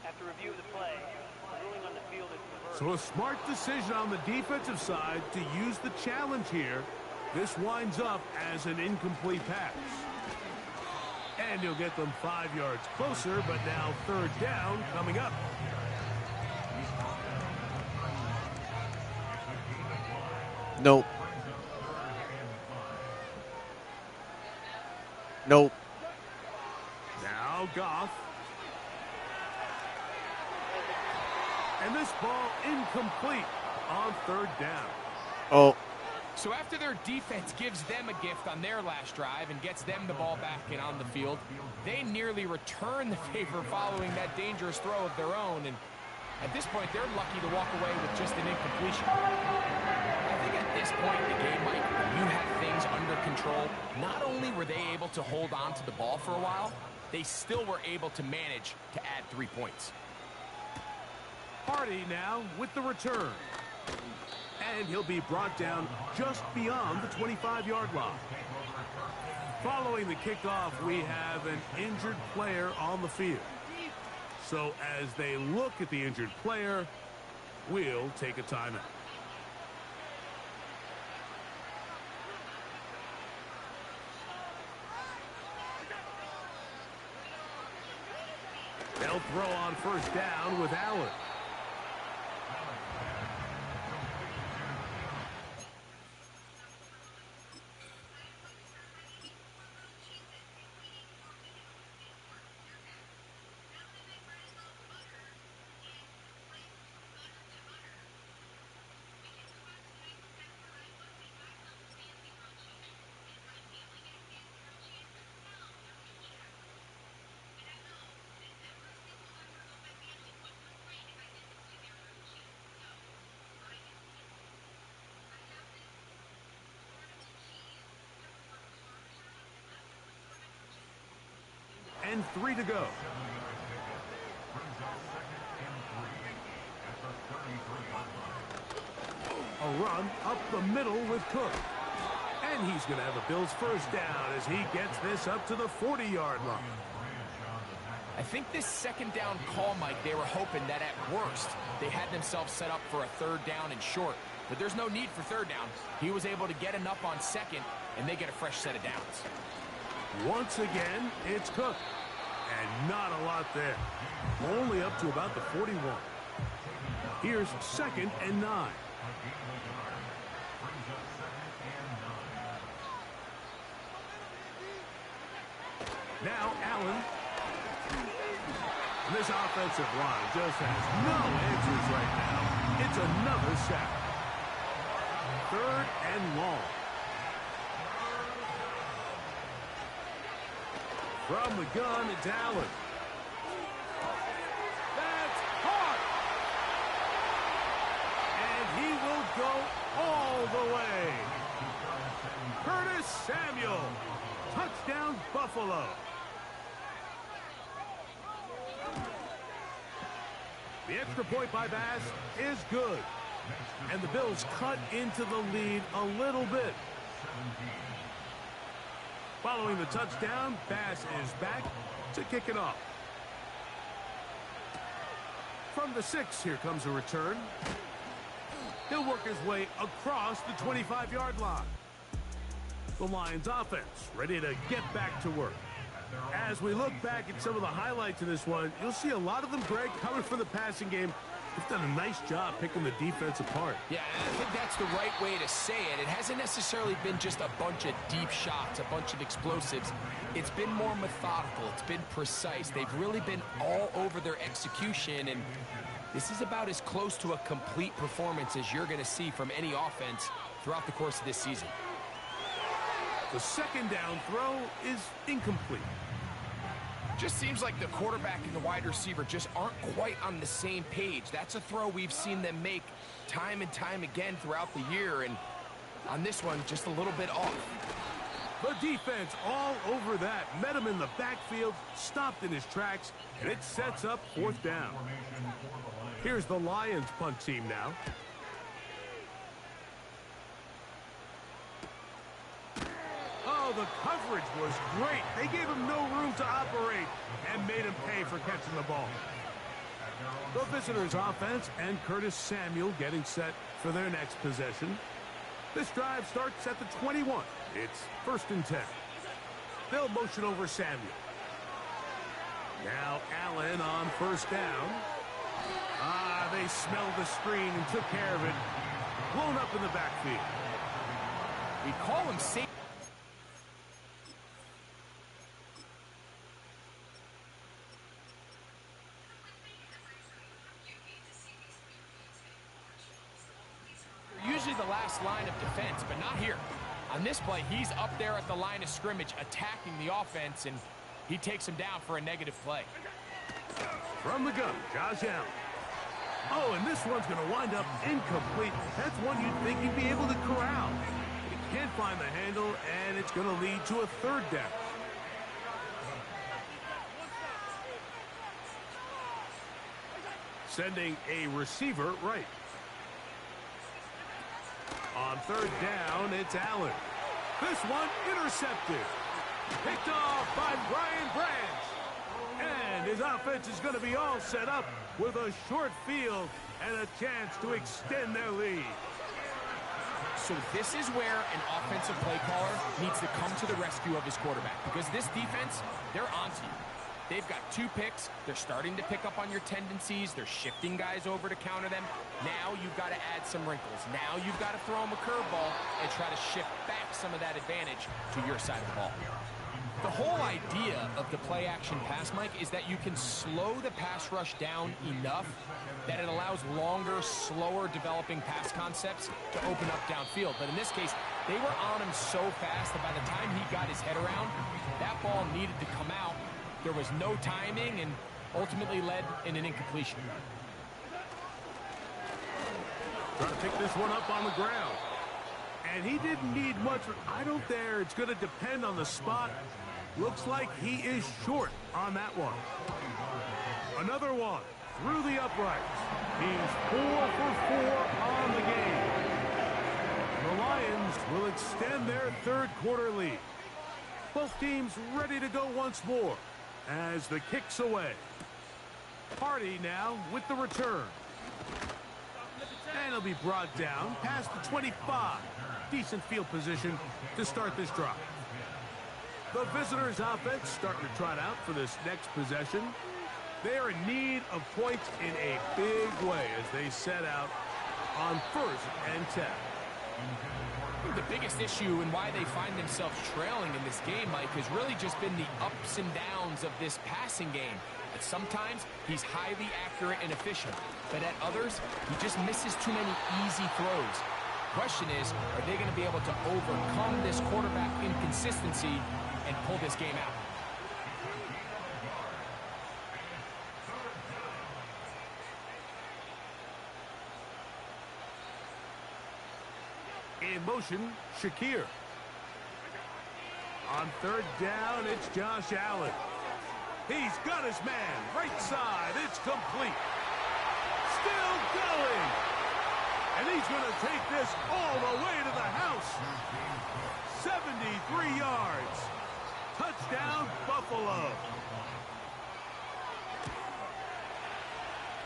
After review of the play, the ruling on the field is reversed. So a smart decision on the defensive side to use the challenge here. This winds up as an incomplete pass. And he'll get them 5 yards closer, but now third down coming up. Nope. Nope. Now Goff. And this ball incomplete on third down. Oh. So after their defense gives them a gift on their last drive and gets them the ball back and on the field, they nearly return the favor following that dangerous throw of their own. And at this point, they're lucky to walk away with just an incompletion. I think at this point in the game, Mike, when you have things under control, not only were they able to hold on to the ball for a while, they still were able to manage to add 3 points. Hardy now with the return. And he'll be brought down just beyond the 25-yard line. Following the kickoff, we have an injured player on the field. So as they look at the injured player, we'll take a timeout. They'll throw on first down with Allen. 3 to go. A run up the middle with Cook. And he's going to have the Bills first down as he gets this up to the 40-yard line. I think this second down call, Mike, they were hoping that at worst they had themselves set up for a third down and short. But there's no need for third down. He was able to get enough on second, and they get a fresh set of downs. Once again, it's Cook. And not a lot there. Only up to about the 41. Here's 2nd and 9. Now Allen. This offensive line just has no answers right now. It's another sack. 3rd and long. From the gun, it's Allen. That's caught. And he will go all the way. Curtis Samuel. Touchdown, Buffalo. The extra point by Bass is good. And the Bills cut into the lead a little bit. Following the touchdown, Bass is back to kick it off. From the 6, here comes a return. He'll work his way across the 25-yard line. The Lions offense ready to get back to work. As we look back at some of the highlights of this one, you'll see a lot of them, Greg, coming from the passing game. They've done a nice job picking the defense apart. Yeah, I think that's the right way to say it. It hasn't necessarily been just a bunch of deep shots, a bunch of explosives. It's been more methodical. It's been precise. They've really been all over their execution, and this is about as close to a complete performance as you're going to see from any offense throughout the course of this season. The 2nd down throw is incomplete. Just seems like the quarterback and the wide receiver just aren't quite on the same page. That's a throw we've seen them make time and time again throughout the year, and on this one, just a little bit off. The defense all over that. Met him in the backfield, stopped in his tracks, and it sets up 4th down. Here's the Lions punt team now. Oh, the coverage was great. They gave him no room to operate and made him pay for catching the ball. The visitors' offense and Curtis Samuel getting set for their next possession. This drive starts at the 21. It's 1st and 10. They'll motion over Samuel. Now Allen on 1st down. They smelled the screen and took care of it. Blown up in the backfield. We call him safe. Usually the last line of defense, but not here. On this play, he's up there at the line of scrimmage attacking the offense, and he takes him down for a negative play. From the gun, Josh Allen. Oh, and this one's going to wind up incomplete. That's one you'd think he'd be able to corral. But he can't find the handle, and it's going to lead to a 3rd down. Sending a receiver right. On 3rd down, it's Allen. This one intercepted. Picked off by Brian Branch. And his offense is going to be all set up with a short field and a chance to extend their lead. So this is where an offensive play caller needs to come to the rescue of his quarterback, because this defense, they're onto you. They've got 2 picks. They're starting to pick up on your tendencies. They're shifting guys over to counter them. Now you've got to add some wrinkles. Now you've got to throw them a curveball and try to shift back some of that advantage to your side of the ball. The whole idea of the play-action pass, Mike, is that you can slow the pass rush down enough that it allows longer, slower developing pass concepts to open up downfield. But in this case, they were on him so fast that by the time he got his head around, that ball needed to come out. There was no timing and ultimately led in an incompletion. Trying to pick this one up on the ground. And he didn't need much. I don't dare. It's going to depend on the spot Looks like he is short on that one. Another one through the uprights. He's 4 for 4 on the game. The Lions will extend their third quarter lead. Both teams ready to go once more as the kick's away. Hardy now with the return. And he'll be brought down past the 25. Decent field position to start this drive. The visitors' offense starting to trot out for this next possession. They are in need of points in a big way as they set out on 1st and 10. The biggest issue and why they find themselves trailing in this game, Mike, has really just been the ups and downs of this passing game. At sometimes, he's highly accurate and efficient, but at others, he just misses too many easy throws. Question is, are they going to be able to overcome this quarterback inconsistency and pull this game out? In motion, Shakir. On 3rd down, it's Josh Allen. He's got his man. Right side. It's complete. Still going. And he's going to take this all the way to the house. 73 yards. Touchdown, Buffalo.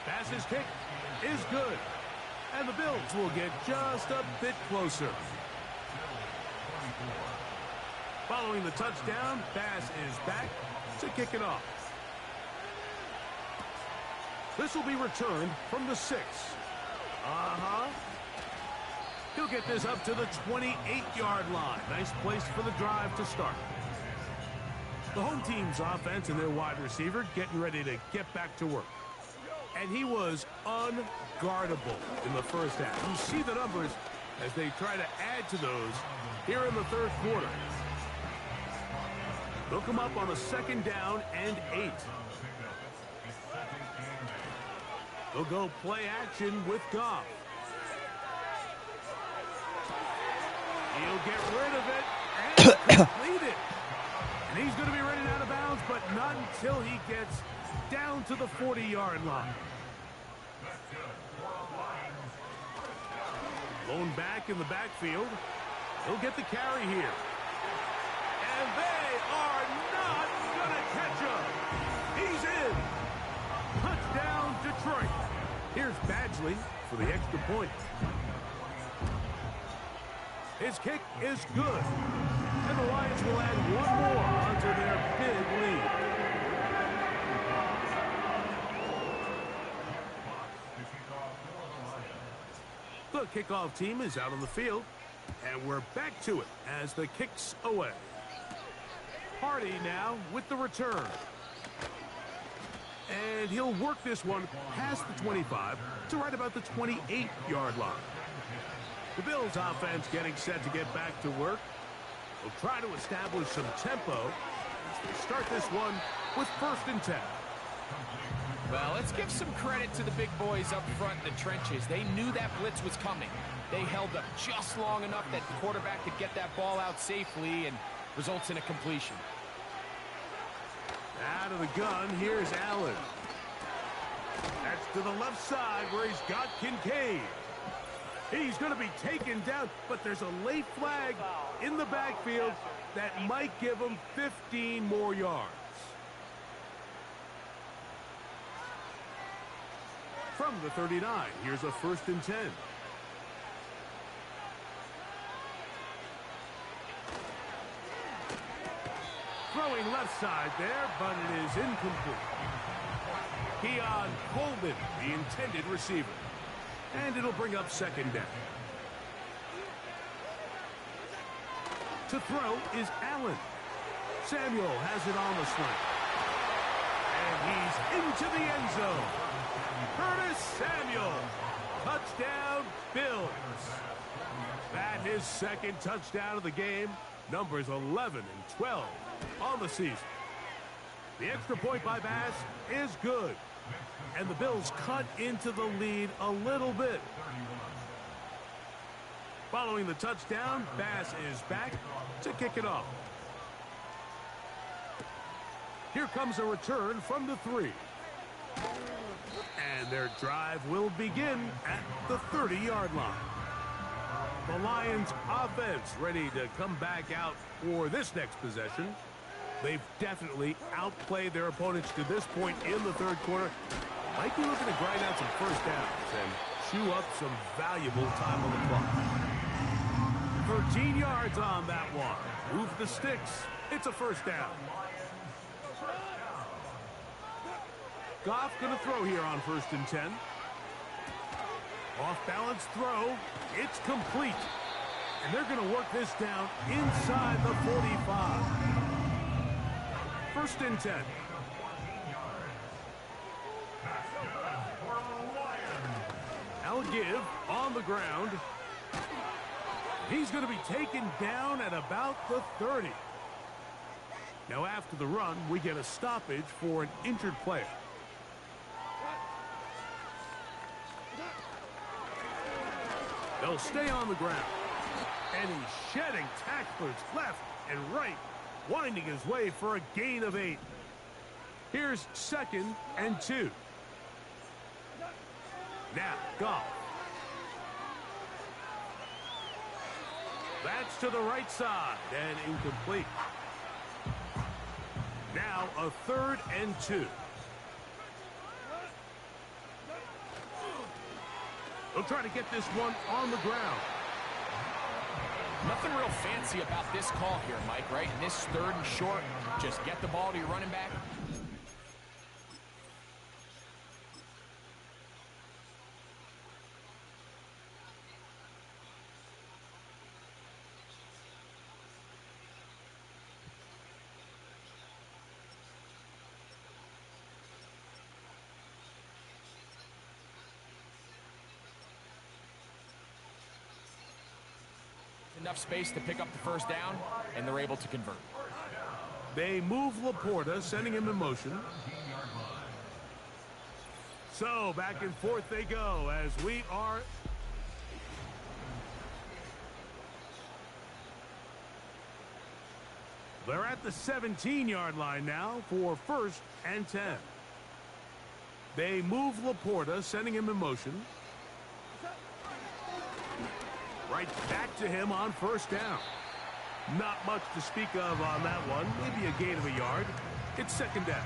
Pass's kick is good. And the Bills will get just a bit closer. Following the touchdown, Bass is back to kick it off. This will be returned from the 6. He'll get this up to the 28-yard line. Nice place for the drive to start. The home team's offense and their wide receiver getting ready to get back to work. And he was unguardable in the first half. You see the numbers as they try to add to those here in the third quarter. They'll come up on a 2nd down and 8. They'll go play action with Goff. He'll get rid of it and complete it. And he's going to be running out of bounds, but not until he gets down to the 40-yard line. Blown back in the backfield. He'll get the carry here. And they are not going to catch him. He's in. Touchdown, Detroit. Here's Badgley for the extra point. His kick is good. And the Lions will add one more onto their big lead. The kickoff team is out on the field. And we're back to it as the kick's away. Hardy now with the return. And he'll work this one past the 25 to right about the 28-yard line. The Bills offense getting set to get back to work. They'll try to establish some tempo as they start this one with 1st and 10. Well, let's give some credit to the big boys up front in the trenches. They knew that blitz was coming. They held up just long enough that the quarterback could get that ball out safely and results in a completion. Out of the gun, here's Allen. That's to the left side where he's got Kincaid. He's going to be taken down, but there's a late flag in the backfield that might give him 15 more yards. From the 39, here's a 1st and 10. Throwing left side there, but it is incomplete. Keon Coleman, the intended receiver. And it'll bring up 2nd down. To throw is Allen. Samuel has it on the slant. And he's into the end zone. Curtis Samuel. Touchdown, Bills. That his 2nd touchdown of the game. Numbers 11 and 12 on the season. The extra point by Bass is good. And the Bills cut into the lead a little bit. Following the touchdown, Bass is back to kick it off. Here comes a return from the 3. And their drive will begin at the 30-yard line. The Lions offense ready to come back out for this next possession. They've definitely outplayed their opponents to this point in the third quarter. Might be looking to grind out some first downs and chew up some valuable time on the clock. 13 yards on that one. Move the sticks. It's a first down. Goff going to throw here on 1st and 10. Off-balance throw. It's complete. And they're going to work this down inside the 45. 1st and 10. Now a give on the ground. He's going to be taken down at about the 30. Now after the run, we get a stoppage for an injured player. They'll stay on the ground. And he's shedding tacklers left and right, winding his way for a gain of 8. Here's 2nd and 2. Now, Goff. That's to the right side and incomplete. Now a 3rd and 2. They'll try to get this one on the ground. Nothing real fancy about this call here, Mike, right? In this 3rd and short, just get the ball to your running back. Enough space to pick up the first down, and they're able to convert. They move Laporta, sending him in motion. So back and forth they go as we are. They're at the 17-yard line now for 1st and 10. They move Laporta, sending him in motion. Right back to him on 1st down. Not much to speak of on that one. Maybe a gain of a yard. It's 2nd down.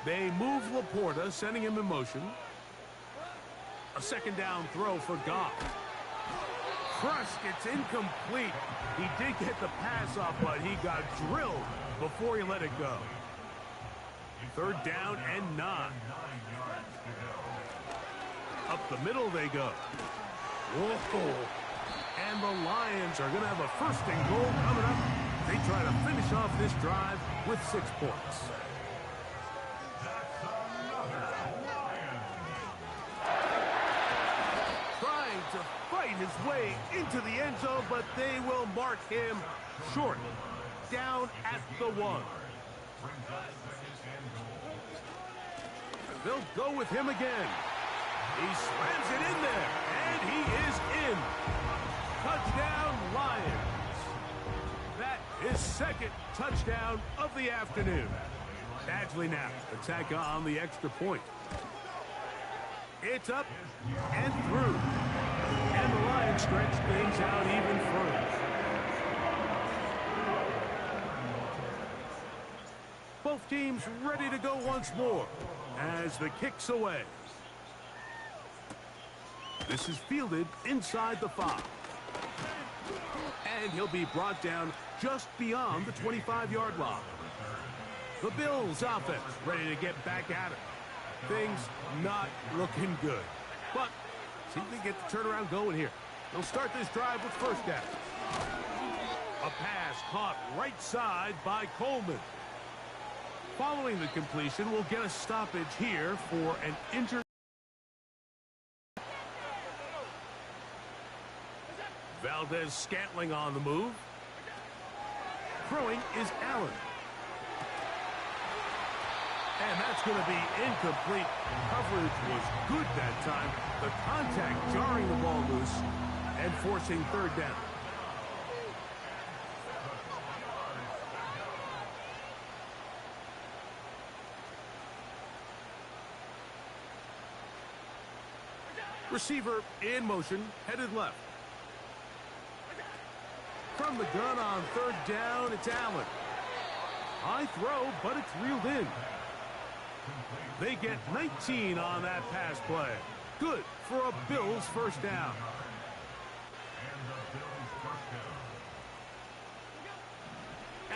They move Laporta, sending him in motion. A 2nd down throw for Goff. Crushed. It's incomplete. He did get the pass off, but he got drilled before he let it go. 3rd down and 9. Up the middle they go. Whoa. And the Lions are going to have a 1st and goal coming up. They try to finish off this drive with 6 points. Trying to fight his way into the end zone, but they will mark him short. Down at the 1. They'll go with him again. He slams it in there, and he is in. Touchdown, Lions. That is 2nd touchdown of the afternoon. Badgley now attack on the extra point. It's up and through. And the Lions stretch things out even further. Both teams ready to go once more as the kick's away. This is fielded inside the 5. And he'll be brought down just beyond the 25-yard line. The Bills offense ready to get back at it. Things not looking good. But see if they get the turnaround going here. They'll start this drive with 1st down. A pass caught right side by Coleman. Following the completion, we'll get a stoppage here for an injured. Valdez-Scantling on the move. Throwing is Allen. And that's going to be incomplete. Coverage was good that time. The contact jarring the ball loose and forcing 3rd down. Receiver in motion, headed left. From the gun on third down, it's Allen. High throw, but it's reeled in. They get 19 on that pass play. Good for a Bills first down.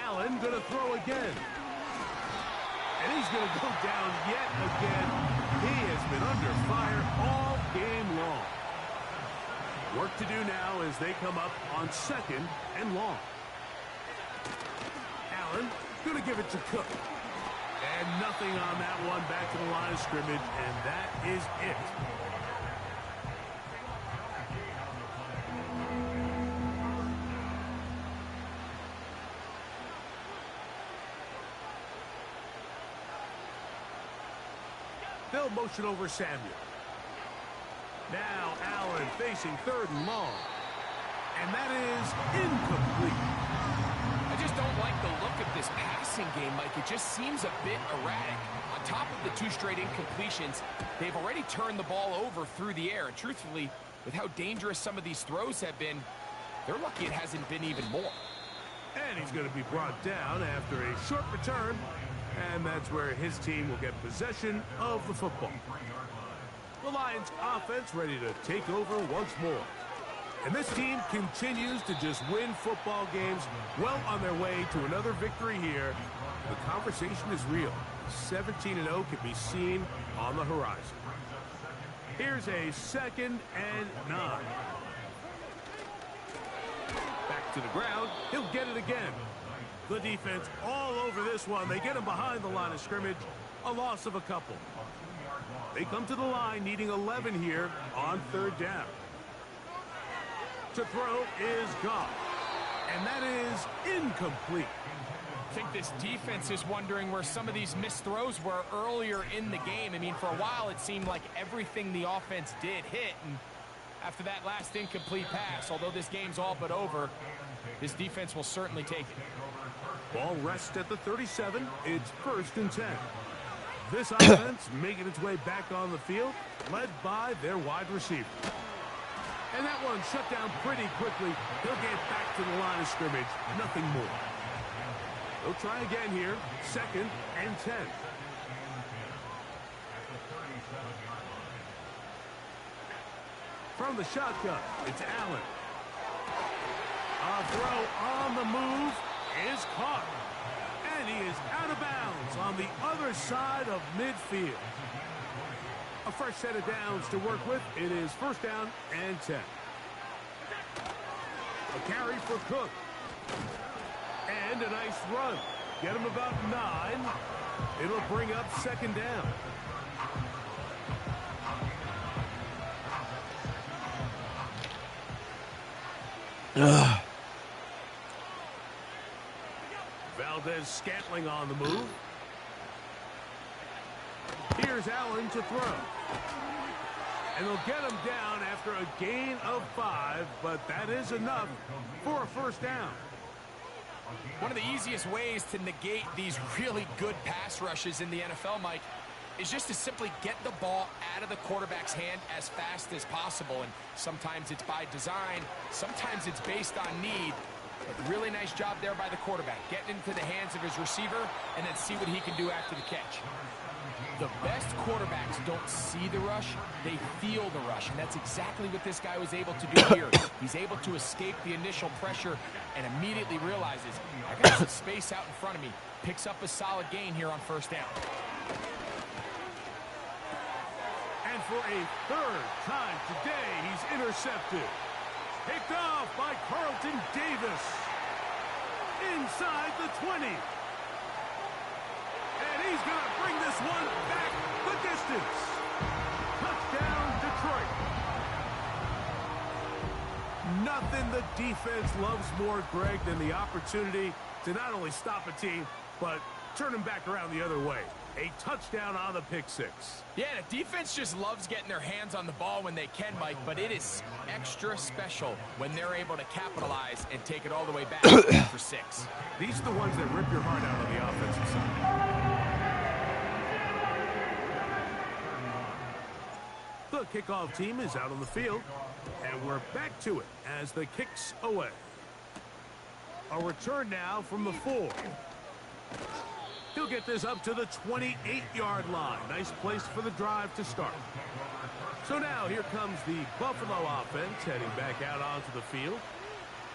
Allen going to throw again. And he's going to go down yet again. He has been under fire all game long. Work to do now as they come up on second and long. Allen going to give it to Cook. And nothing on that one, back to the line of scrimmage, and that is it. They'll motion over Samuel. Now Allen facing third and long. And that is incomplete. I just don't like the look of this passing game, Mike. It just seems a bit erratic. On top of the 2 straight incompletions, they've already turned the ball over through the air. And truthfully, with how dangerous some of these throws have been, they're lucky it hasn't been even more. And he's going to be brought down after a short return. And that's where his team will get possession of the football. The Lions offense ready to take over once more. And this team continues to just win football games, well on their way to another victory here. The conversation is real. 17-0 can be seen on the horizon. Here's a 2nd and 9. Back to the ground. He'll get it again. The defense all over this one. They get him behind the line of scrimmage. A loss of a couple. They come to the line needing 11 here on third down. To throw is Goff. And that is incomplete. I think this defense is wondering where some of these missed throws were earlier in the game. I mean, for a while it seemed like everything the offense did hit. And after that last incomplete pass, although this game's all but over, this defense will certainly take it. Ball rests at the 37. It's 1st and 10. This offense making its way back on the field, led by their wide receiver. And that one shut down pretty quickly. He'll get back to the line of scrimmage. Nothing more. They'll try again here. 2nd and 10. From the shotgun, it's Allen. A throw on the move is caught. And he is out of bounds on the other side of midfield. A fresh set of downs to work with. It is 1st down and 10. A carry for Cook. And a nice run. Get him about 9. It'll bring up 2nd down. Valdez-Scantling on the move. Here's Allen to throw. And they'll get him down after a gain of 5, but that is enough for a 1st down. One of the easiest ways to negate these really good pass rushes in the NFL, Mike, is just to simply get the ball out of the quarterback's hand as fast as possible. And sometimes it's by design, sometimes it's based on need. But really nice job there by the quarterback, getting into the hands of his receiver and then see what he can do after the catch. The best quarterbacks don't see the rush, they feel the rush, and that's exactly what this guy was able to do here. He's able to escape the initial pressure and immediately realizes, I got some space out in front of me. Picks up a solid gain here on 1st down. And for a 3rd time today, he's intercepted. Picked off by Carlton Davis. Inside the 20. And he's going to bring this one back the distance. Touchdown, Detroit. Nothing the defense loves more, Greg, than the opportunity to not only stop a team, but turn them back around the other way. A touchdown on the pick 6. Yeah, the defense just loves getting their hands on the ball when they can, Mike, but it is extra special when they're able to capitalize and take it all the way back for 6. These are the ones that rip your heart out on the offensive side. The The kickoff team is out on the field, and we're back to it as the kick's away. A return now from the 4. He'll get this up to the 28-yard line. Nice place for the drive to start. So now here comes the Buffalo offense heading back out onto the field.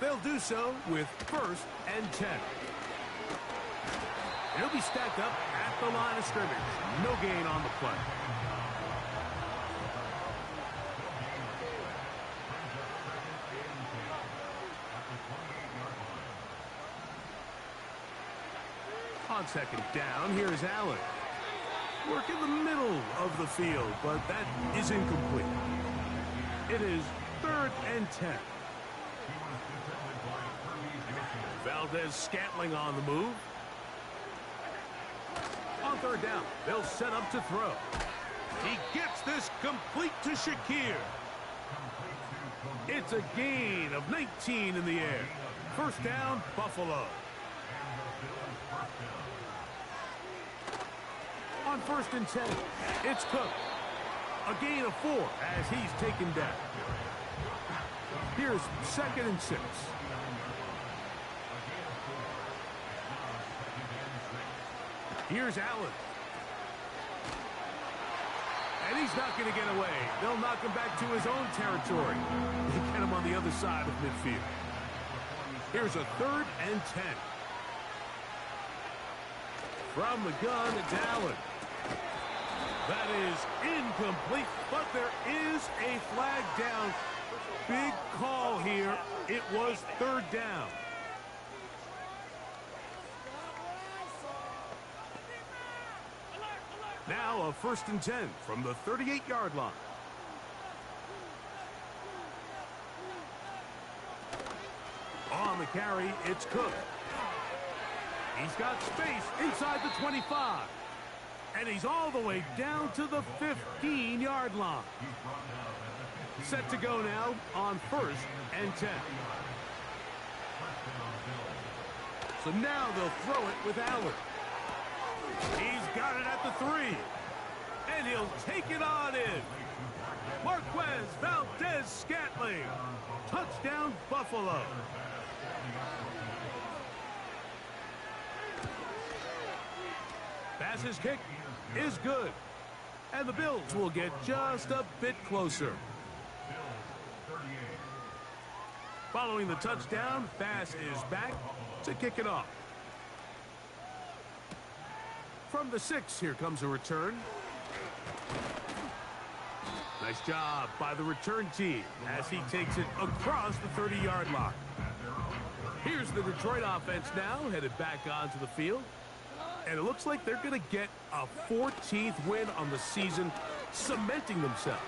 They'll do so with 1st and 10. He'll be stacked up at the line of scrimmage. No gain on the play. On 2nd down, here's Allen. Work in the middle of the field, but that is incomplete. It is 3rd and 10. Valdez-Scantling on the move. On 3rd down, they'll set up to throw. He gets this complete to Shakir. It's a gain of 19 in the air. 1st down, Buffalo. On 1st and 10, it's Cook. A gain of 4 as he's taken down. Here's 2nd and 6. Here's Allen. And he's not going to get away. They'll knock him back to his own territory. They get him on the other side of midfield. Here's a 3rd and 10. From the gun, it's Allen. That is incomplete, but there is a flag down. Big call here. It was 3rd down. Now a 1st and 10 from the 38-yard line. On the carry, it's Cook. He's got space inside the 25. And he's all the way down to the 15-yard line. Set to go now on 1st and 10. So now they'll throw it with Allen. He's got it at the 3. And he'll take it on in. Marquez Valdez-Scantling. Touchdown, Buffalo. Pass's kick is good. And the Bills will get just a bit closer. Following the touchdown, Bass is back to kick it off. From the 6, here comes a return. Nice job by the return team as he takes it across the 30-yard line. Here's the Detroit offense now headed back onto the field. And it looks like they're going to get a 14th win on the season, cementing themselves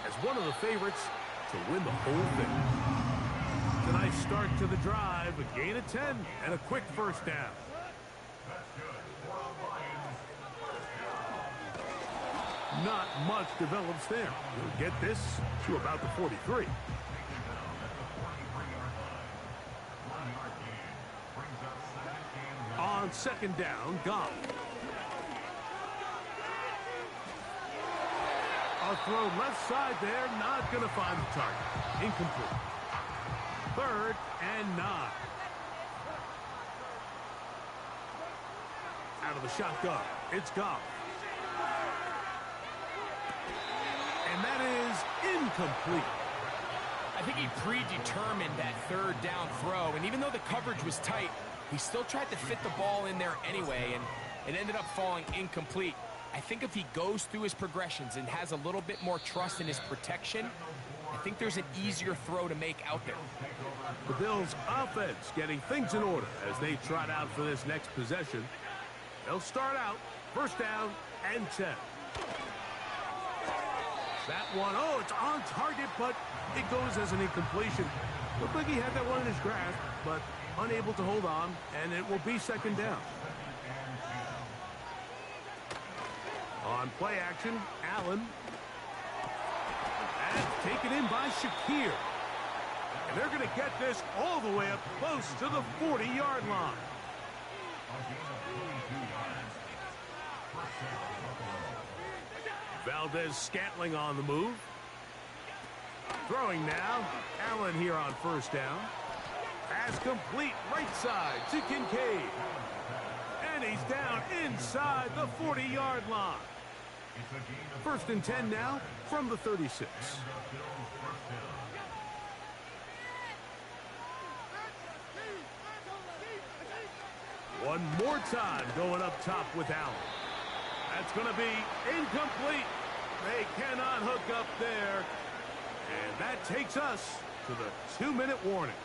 as one of the favorites to win the whole thing. Tonight's start to the drive, a gain of 10 and a quick 1st down. Not much develops there. We'll get this to about the 43. On 2nd down, Goff. A throw left side there, not going to find the target. Incomplete. 3rd and 9. Out of the shotgun, it's Goff. And that is incomplete. I think he predetermined that 3rd down throw, and even though the coverage was tight, he still tried to fit the ball in there anyway, and it ended up falling incomplete. I think if he goes through his progressions and has a little bit more trust in his protection, I think there's an easier throw to make out there. The Bills' offense getting things in order as they trot out for this next possession. They'll start out 1st down and 10. That one, oh, it's on target, but it goes as an incompletion. Looked like he had that one in his grasp, but unable to hold on, and it will be 2nd down. On play action, Allen. And taken in by Shakir. And they're going to get this all the way up close to the 40-yard line. Valdez-Scantling on the move. Throwing now. Allen here on first down. Pass complete right side to Kincaid. And he's down inside the 40-yard line. First and 10 now from the 36. One more time going up top with Allen. That's going to be incomplete. They cannot hook up there. And that takes us to the 2-minute warning.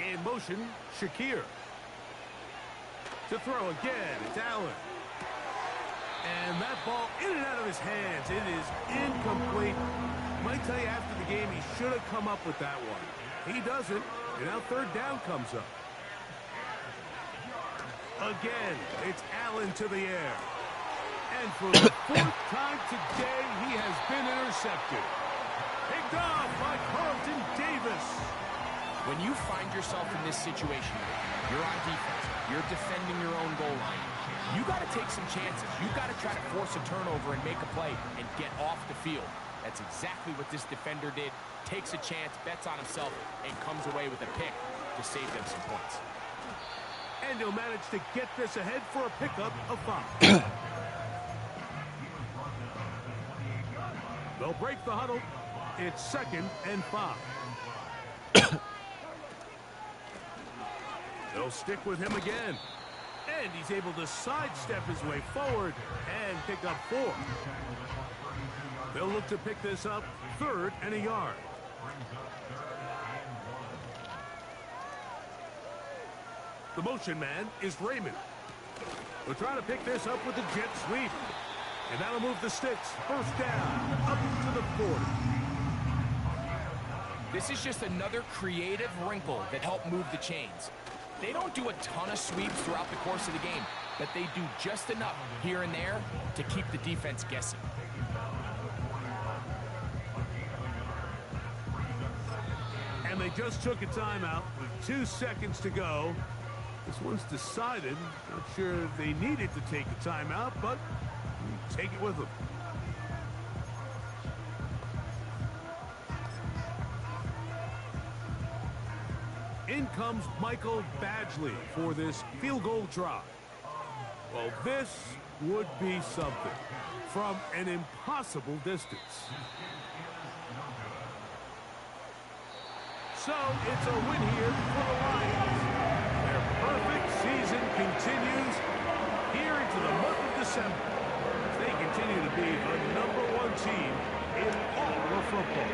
In motion, Shakir. To throw again, it's Allen. And that ball in and out of his hands. It is incomplete. I might tell you after the game he should have come up with that one. He doesn't, and now third down comes up. Again, it's Allen to the air. And for the fourth time today, he has been intercepted. Picked off by Carlton Davis. When you find yourself in this situation, you're on defense, you're defending your own goal line, you got to take some chances. You got to try to force a turnover and make a play and get off the field. That's exactly what this defender did. Takes a chance, bets on himself, and comes away with a pick to save them some points. And he'll manage to get this ahead for a pickup of 5. They'll break the huddle. It's 2nd and 5. They'll stick with him again. And he's able to sidestep his way forward and pick up 4. They'll look to pick this up 3rd and a yard. The motion man is Raymond. They're trying to pick this up with the jet sweep. And that'll move the sticks. First down, up to the 40. This is just another creative wrinkle that helped move the chains. They don't do a ton of sweeps throughout the course of the game, but they do just enough here and there to keep the defense guessing. And they just took a timeout with 2 seconds to go. This one's decided. Not sure if they needed to take a timeout, but take it with them. In comes Michael Badgley for this field goal drive. Well, this would be something from an impossible distance. So it's a win here for the Lions. Their perfect season continues here into the month of December. They continue to be the #1 team in all of football.